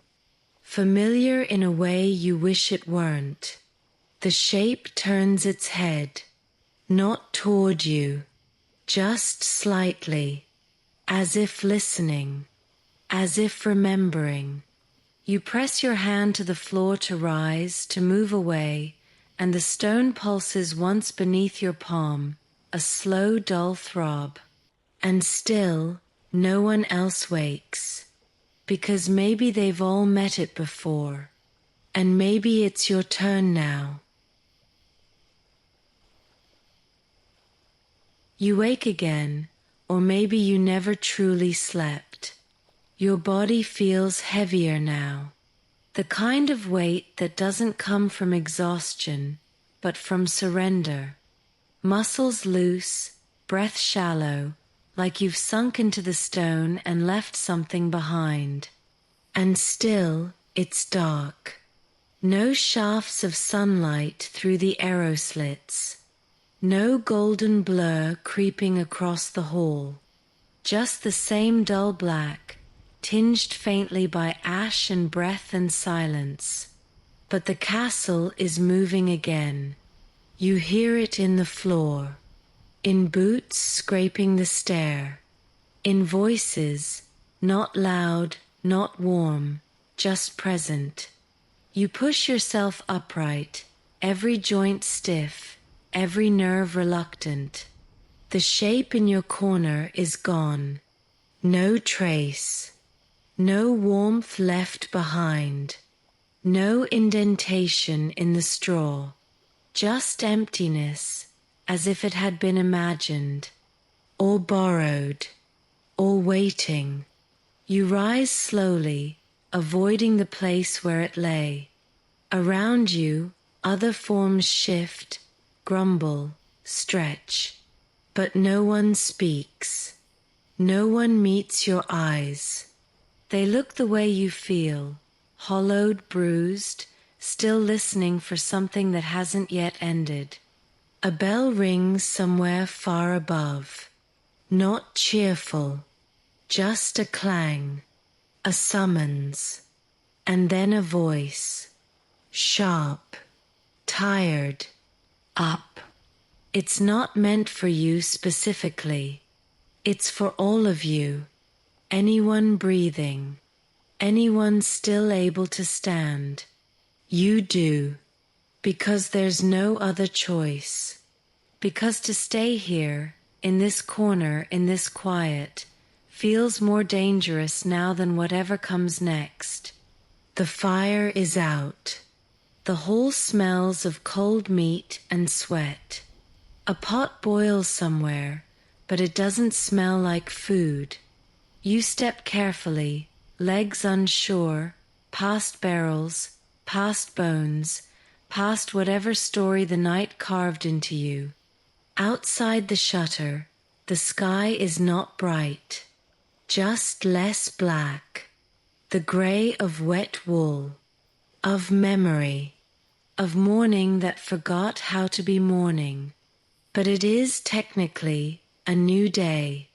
[SPEAKER 1] familiar in a way you wish it weren't. The shape turns its head, not toward you, just slightly, as if listening, as if remembering. You press your hand to the floor to rise, to move away, and the stone pulses once beneath your palm, a slow, dull throb. And still, no one else wakes. Because maybe they've all met it before. And maybe it's your turn now. You wake again, or maybe you never truly slept. Your body feels heavier now. The kind of weight that doesn't come from exhaustion, but from surrender. Muscles loose, breath shallow, like you've sunk into the stone and left something behind. And still, it's dark. No shafts of sunlight through the arrow slits. No golden blur creeping across the hall. Just the same dull black, tinged faintly by ash and breath and silence. But the castle is moving again. You hear it in the floor, in boots scraping the stair, in voices, not loud, not warm, just present. You push yourself upright, every joint stiff, every nerve reluctant. The shape in your corner is gone. No trace. No warmth left behind. No indentation in the straw. Just emptiness, as if it had been imagined, or borrowed, or waiting. You rise slowly, avoiding the place where it lay. Around you, other forms shift, grumble, stretch, but no one speaks. No one meets your eyes. They look the way you feel, hollowed, bruised, still listening for something that hasn't yet ended. A bell rings somewhere far above, not cheerful, just a clang, a summons, and then a voice, sharp, tired, up. It's not meant for you specifically. It's for all of you, anyone breathing, anyone still able to stand. You do, because there's no other choice. Because to stay here, in this corner, in this quiet, feels more dangerous now than whatever comes next. The fire is out. The hall smells of cold meat and sweat. A pot boils somewhere, but it doesn't smell like food. You step carefully, legs unsure, past barrels, past bones, past whatever story the night carved into you. Outside the shutter, the sky is not bright, just less black, the grey of wet wool, of memory, of morning that forgot how to be morning. But it is technically a new day,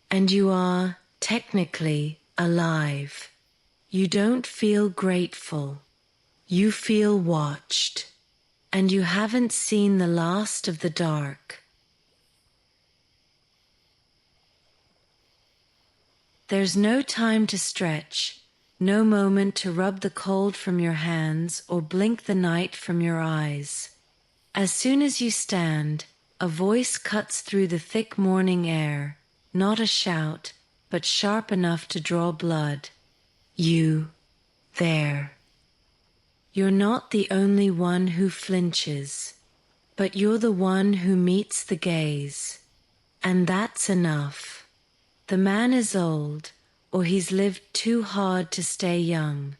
[SPEAKER 1] and you are technically alive. You don't feel grateful. You feel watched, and you haven't seen the last of the dark. There's no time to stretch, no moment to rub the cold from your hands or blink the night from your eyes. As soon as you stand, a voice cuts through the thick morning air, not a shout, but sharp enough to draw blood. You, there. You're not the only one who flinches, but you're the one who meets the gaze. And that's enough. The man is old, or he's lived too hard to stay young.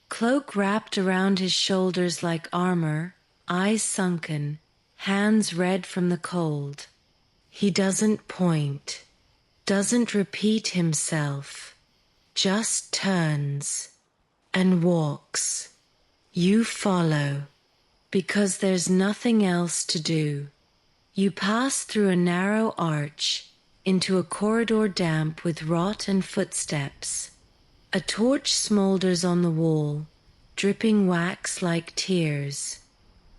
[SPEAKER 1] Cloak wrapped around his shoulders like armor, eyes sunken, hands red from the cold. He doesn't point, doesn't repeat himself, just turns and walks. You follow, because there's nothing else to do. You pass through a narrow arch, into a corridor damp with rot and footsteps. A torch smolders on the wall, dripping wax like tears.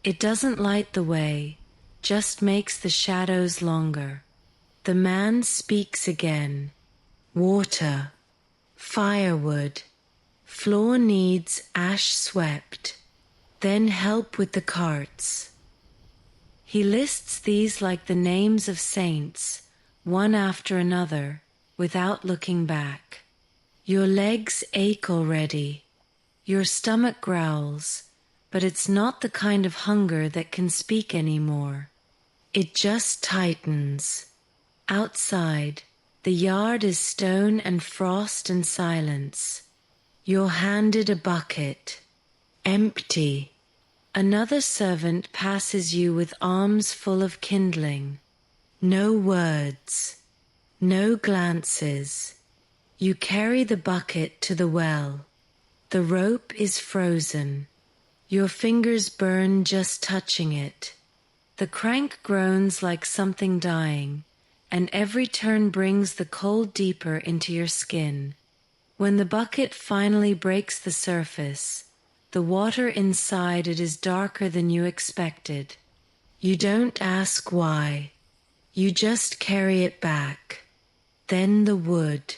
[SPEAKER 1] It doesn't light the way, just makes the shadows longer. The man speaks again. Water, firewood, floor needs ash swept, then help with the carts. He lists these like the names of saints, one after another, without looking back. Your legs ache already. Your stomach growls, but it's not the kind of hunger that can speak anymore. It just tightens. Outside, the yard is stone and frost and silence. You're handed a bucket. Empty. Another servant passes you with arms full of kindling. No words. No glances. You carry the bucket to the well. The rope is frozen. Your fingers burn just touching it. The crank groans like something dying, and every turn brings the cold deeper into your skin. When the bucket finally breaks the surface, the water inside it is darker than you expected. You don't ask why. You just carry it back. Then the wood.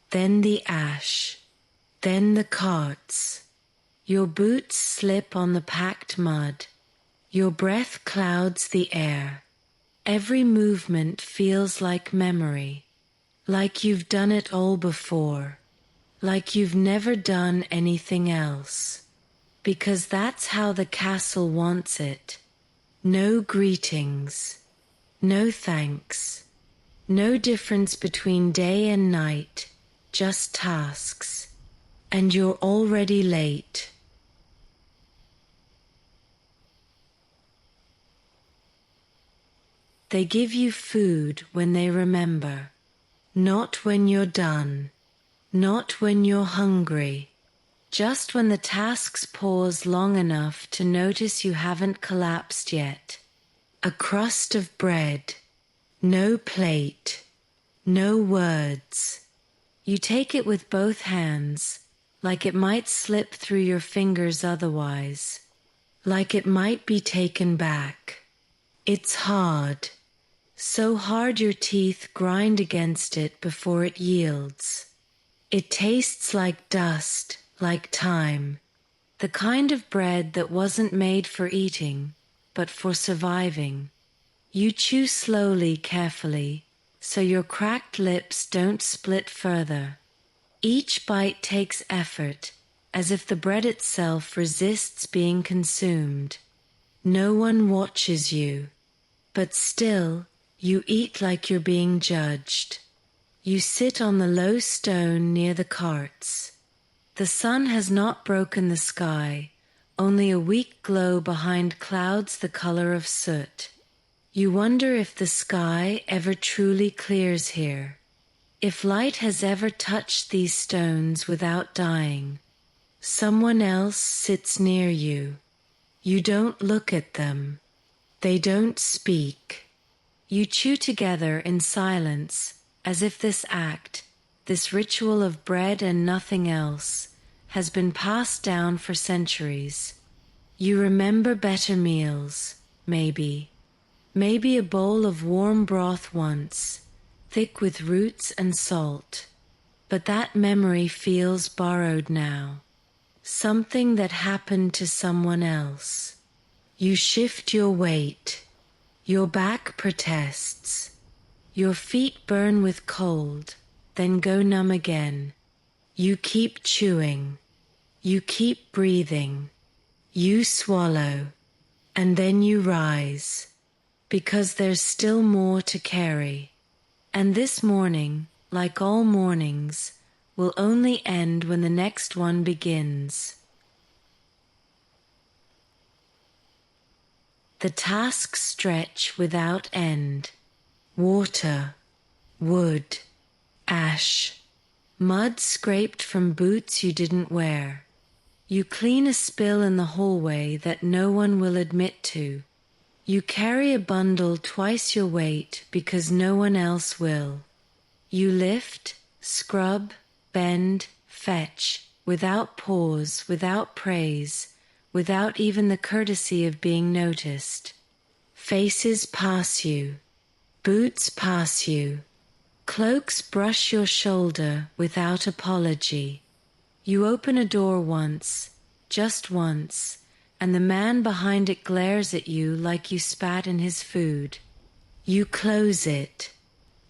[SPEAKER 1] Then the ash. Then the carts. Your boots slip on the packed mud. Your breath clouds the air. Every movement feels like memory. Like you've done it all before. Like you've never done anything else. Because that's how the castle wants it. No greetings. No thanks. No difference between day and night. Just tasks. And you're already late. They give you food when they remember. Not when you're done. Not when you're hungry. Just when the tasks pause long enough to notice you haven't collapsed yet. A crust of bread. No plate. No words. You take it with both hands, like it might slip through your fingers otherwise. Like it might be taken back. It's hard. So hard your teeth grind against it before it yields. It tastes like dust, like time. The kind of bread that wasn't made for eating, but for surviving. You chew slowly, carefully, so your cracked lips don't split further. Each bite takes effort, as if the bread itself resists being consumed. No one watches you, but still, you eat like you're being judged. You sit on the low stone near the carts. The sun has not broken the sky, only a weak glow behind clouds the color of soot. You wonder if the sky ever truly clears here, if light has ever touched these stones without dying. Someone else sits near you. You don't look at them. They don't speak. You chew together in silence, as if this act, this ritual of bread and nothing else, has been passed down for centuries. You remember better meals, maybe. Maybe a bowl of warm broth once, thick with roots and salt. But that memory feels borrowed now. Something that happened to someone else. You shift your weight. Your back protests. Your feet burn with cold, then go numb again. You keep chewing. You keep breathing. You swallow. And then you rise. Because there's still more to carry. And this morning, like all mornings, will only end when the next one begins. The tasks stretch without end. Water, wood, ash, mud scraped from boots you didn't wear. You clean a spill in the hallway that no one will admit to. You carry a bundle twice your weight because no one else will. You lift, scrub, bend, fetch, without pause, without praise, without even the courtesy of being noticed. Faces pass you. Boots pass you. Cloaks brush your shoulder without apology. You open a door once, just once, and the man behind it glares at you like you spat in his food. You close it,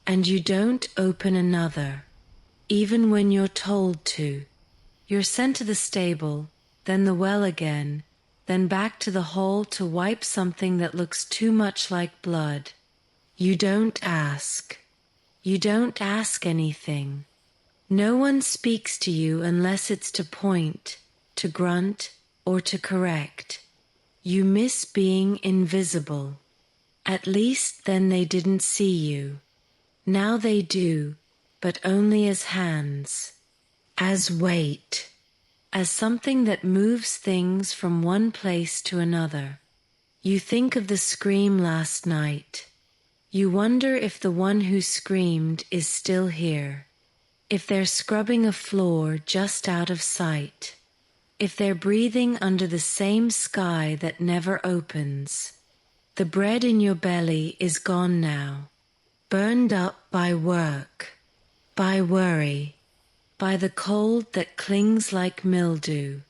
[SPEAKER 1] and you don't open another, even when you're told to. You're sent to the stable, then the well again, then back to the hole to wipe something that looks too much like blood. You don't ask. You don't ask anything. No one speaks to you unless it's to point, to grunt, or to correct. You miss being invisible. At least then they didn't see you. Now they do, but only as hands, as weight, as something that moves things from one place to another. You think of the scream last night. You wonder if the one who screamed is still here, if they're scrubbing a floor just out of sight, if they're breathing under the same sky that never opens. The bread in your belly is gone now, burned up by work, by worry, by the cold that clings like mildew.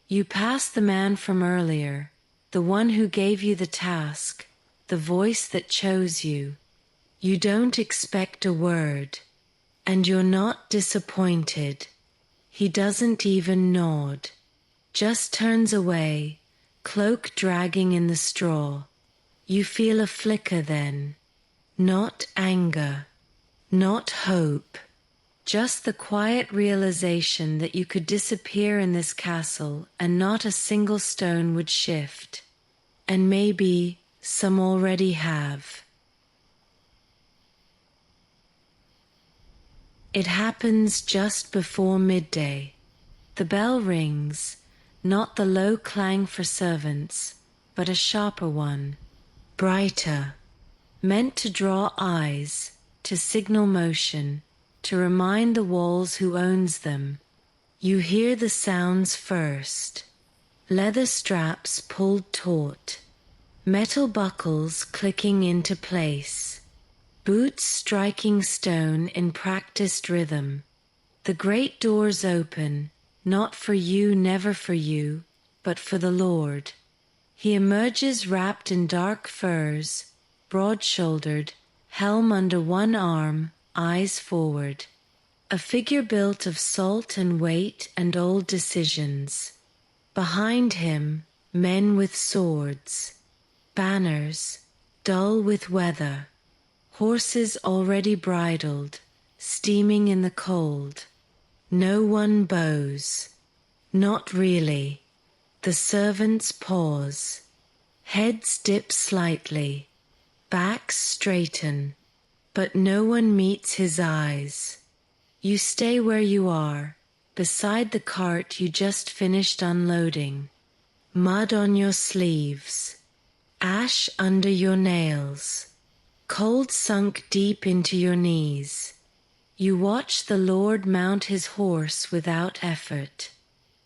[SPEAKER 1] You pass the man from earlier, the one who gave you the task, the voice that chose you. You don't expect a word, and you're not disappointed. He doesn't even nod, just turns away, cloak dragging in the straw. You feel a flicker then, not anger, not hope, just the quiet realization that you could disappear in this castle and not a single stone would shift, and maybe some already have. It happens just before midday. The bell rings, not the low clang for servants, but a sharper one, brighter, meant to draw eyes, to signal motion, to remind the walls who owns them. You hear the sounds first. Leather straps pulled taut, metal buckles clicking into place, boots striking stone in practiced rhythm. The great doors open, not for you, never for you, but for the Lord. He emerges wrapped in dark furs, broad-shouldered, helm under one arm, eyes forward. A figure built of salt and weight and old decisions. Behind him, men with swords, banners, dull with weather, horses already bridled, steaming in the cold. No one bows. Not really. The servants pause. Heads dip slightly. Backs straighten. But no one meets his eyes. You stay where you are, beside the cart you just finished unloading. Mud on your sleeves. Ash under your nails. Cold sunk deep into your knees. You watch the Lord mount his horse without effort,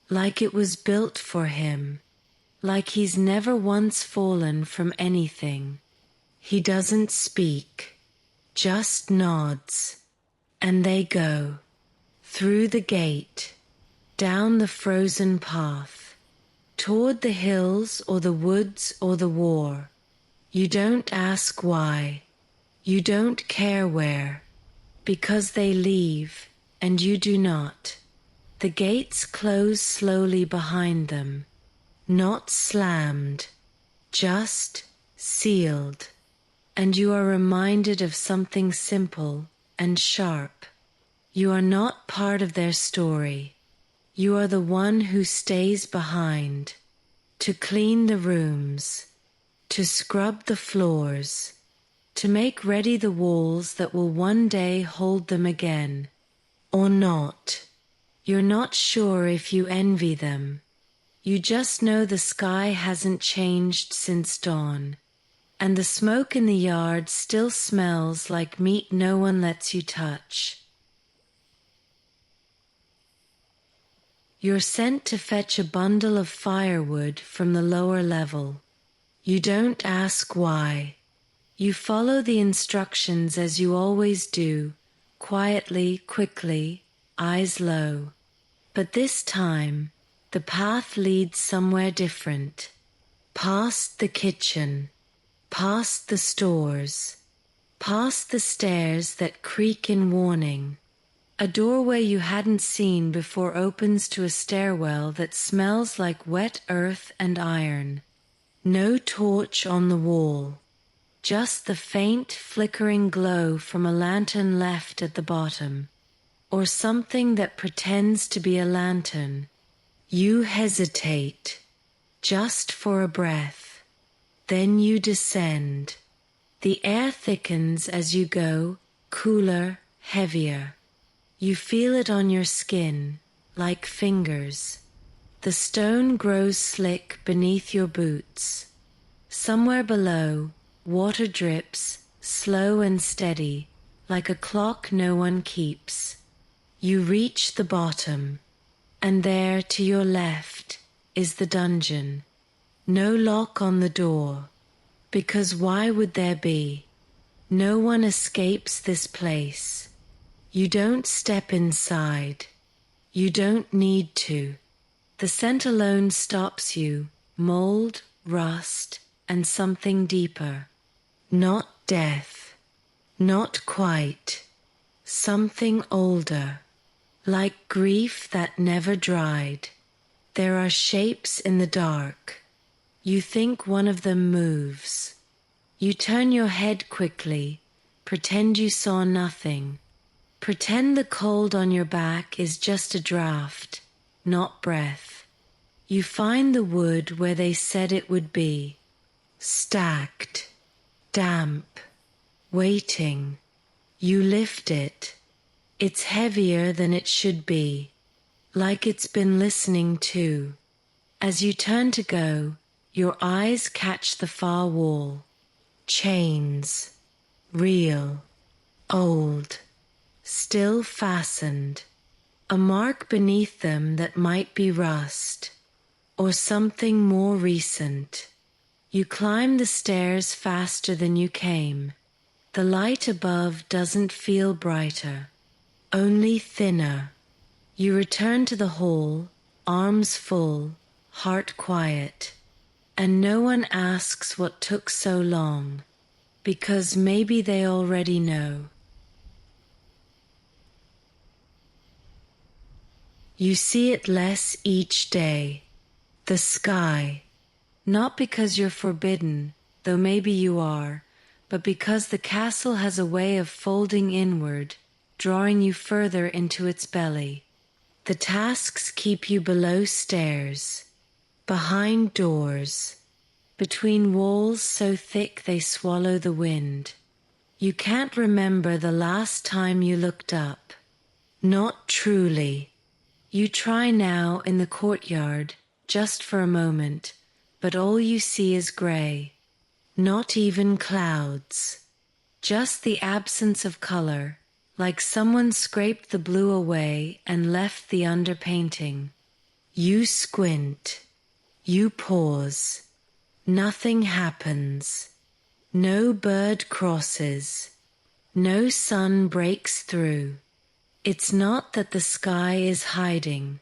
[SPEAKER 1] like it was built for him, like he's never once fallen from anything. He doesn't speak, just nods, and they go, through the gate, down the frozen path, toward the hills or the woods or the war. You don't ask why, you don't care where, because they leave, and you do not. The gates close slowly behind them, not slammed, just sealed, and you are reminded of something simple and sharp. You are not part of their story. You are the one who stays behind, to clean the rooms, to scrub the floors, to make ready the walls that will one day hold them again, or not. You're not sure if you envy them. You just know the sky hasn't changed since dawn, and the smoke in the yard still smells like meat no one lets you touch. You're sent to fetch a bundle of firewood from the lower level. You don't ask why. You follow the instructions as you always do, quietly, quickly, eyes low. But this time, The path leads somewhere different, past the kitchen, past the stores, past the stairs that creak in warning. A doorway you hadn't seen before opens to a stairwell that smells like wet earth and iron. No torch on the wall, just the faint flickering glow from a lantern left at the bottom, or something that pretends to be a lantern. You hesitate, just for a breath. Then you descend. The air thickens as you go, cooler, heavier. You feel it on your skin, like fingers. The stone grows slick beneath your boots. Somewhere below, water drips, slow and steady, like a clock no one keeps. You reach the bottom, and there to your left is the dungeon. No lock on the door, because why would there be? No one escapes this place. You don't step inside. You don't need to. The scent alone stops you, mold, rust, and something deeper. Not death. Not quite. Something older. Like grief that never dried. There are shapes in the dark. You think one of them moves. You turn your head quickly, pretend you saw nothing. Pretend the cold on your back is just a draft, not breath. You find the wood where they said it would be. Stacked, damp, waiting. You lift it. It's heavier than it should be, like it's been listening too. As you turn to go, your eyes catch the far wall. Chains, real, old, still fastened. A mark beneath them that might be rust, or something more recent. You climb the stairs faster than you came. The light above doesn't feel brighter, only thinner. You return to the hall, arms full, heart quiet, and no one asks what took so long, because maybe they already know. You see it less each day, the sky, not because you're forbidden, though maybe you are, but because the castle has a way of folding inward, drawing you further into its belly. The tasks keep you below stairs, behind doors, between walls so thick they swallow the wind. You can't remember the last time you looked up. Not truly. You try now in the courtyard, just for a moment, but all you see is grey. Not even clouds. Just the absence of color, like someone scraped the blue away and left the underpainting. You squint. You pause. Nothing happens. No bird crosses. No sun breaks through. It's not that the sky is hiding.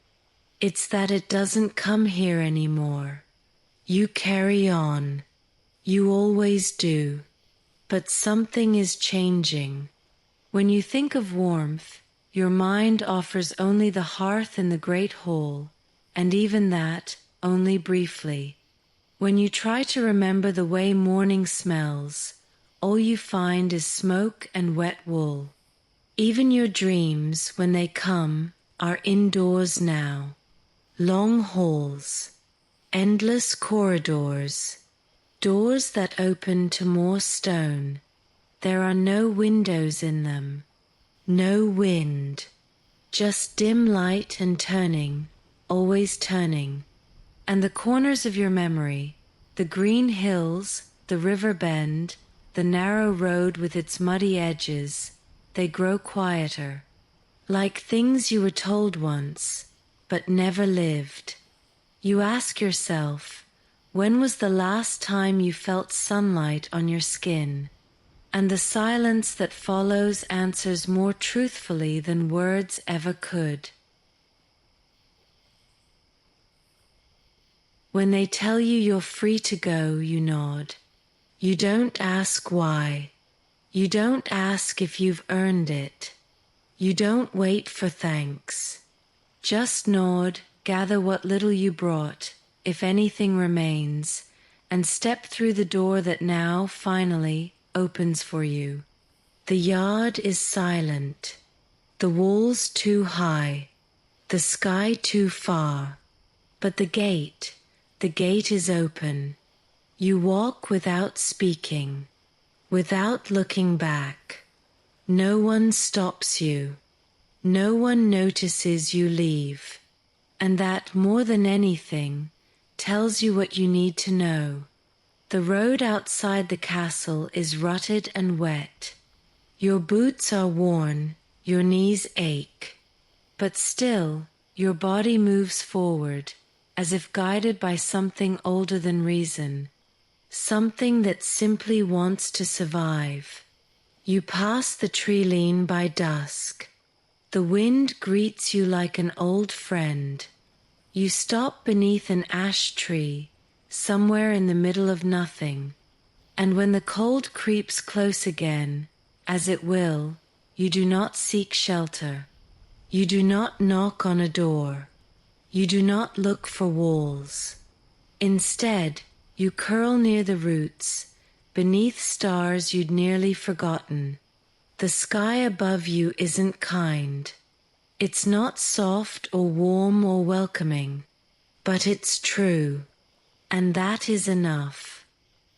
[SPEAKER 1] It's that it doesn't come here anymore. You carry on. You always do. But something is changing. When you think of warmth, your mind offers only the hearth in the great hall, and even that only briefly. When you try to remember the way morning smells, all you find is smoke and wet wool. Even your dreams, when they come, are indoors now. Long halls, endless corridors, doors that open to more stone. There are no windows in them, no wind, just dim light and turning, always turning. And the corners of your memory, the green hills, the river bend, the narrow road with its muddy edges, they grow quieter, like things you were told once, but never lived. You ask yourself, when was the last time you felt sunlight on your skin? And the silence that follows answers more truthfully than words ever could.
[SPEAKER 2] 'Cause I can't remember the last time you looked up. Not truly. You try now in the courtyard, just for a moment, but all you see is grey. Not even clouds.
[SPEAKER 1] When they tell you you're free to go, you nod. You don't ask why. You don't ask if you've earned it. You don't wait for thanks. Just nod, gather what little you brought, if anything remains, and step through the door that now, finally, opens for you. The yard is silent. The walls too high. The sky too far. But the gate is open. You walk without speaking, without looking back. No one stops you. No one notices you leave. And that, more than anything, tells you what you need to know. The road outside the castle is rutted and wet. Your boots are worn, your knees ache. But still, your body moves forward, as if guided by something older than reason. Something that simply wants to survive. You pass the tree line by dusk. The wind greets you like an old friend. You stop beneath an ash tree, somewhere in the middle of nothing. And when the cold creeps close again, as it will, you do not seek shelter. You do not knock on a door. You do not look for walls. Instead, you curl near the roots, beneath stars you'd nearly forgotten. The sky above you isn't kind. It's not soft or warm or welcoming, but it's true, and that is enough.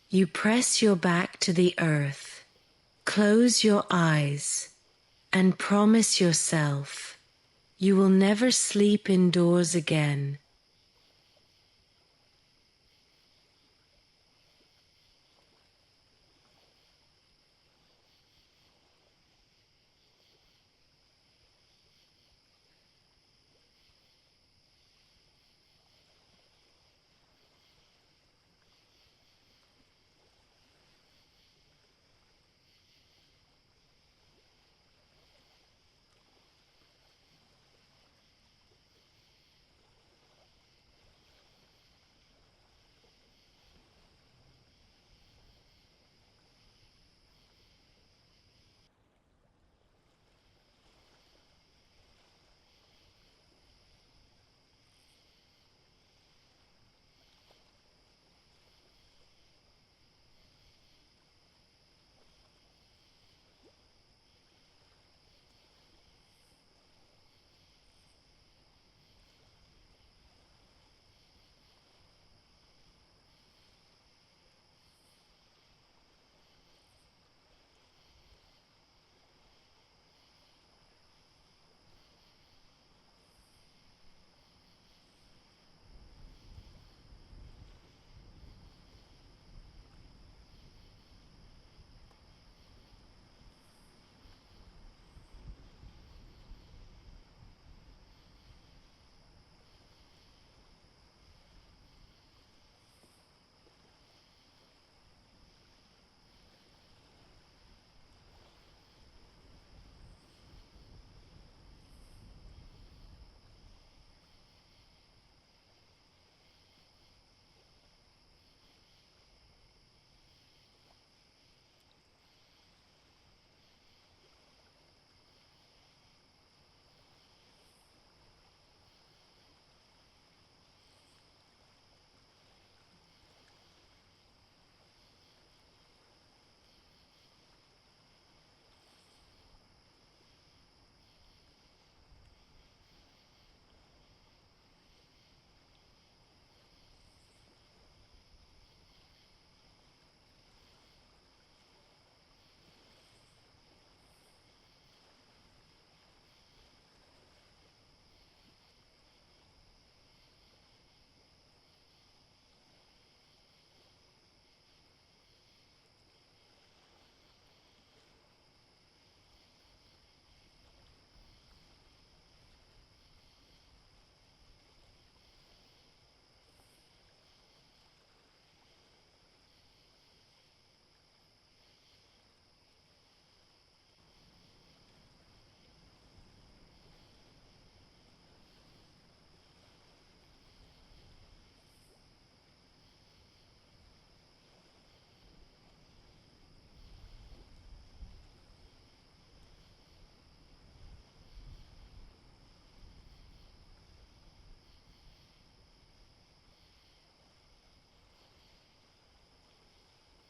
[SPEAKER 1] You press your back to the earth, close your eyes, and promise yourself you will never sleep indoors again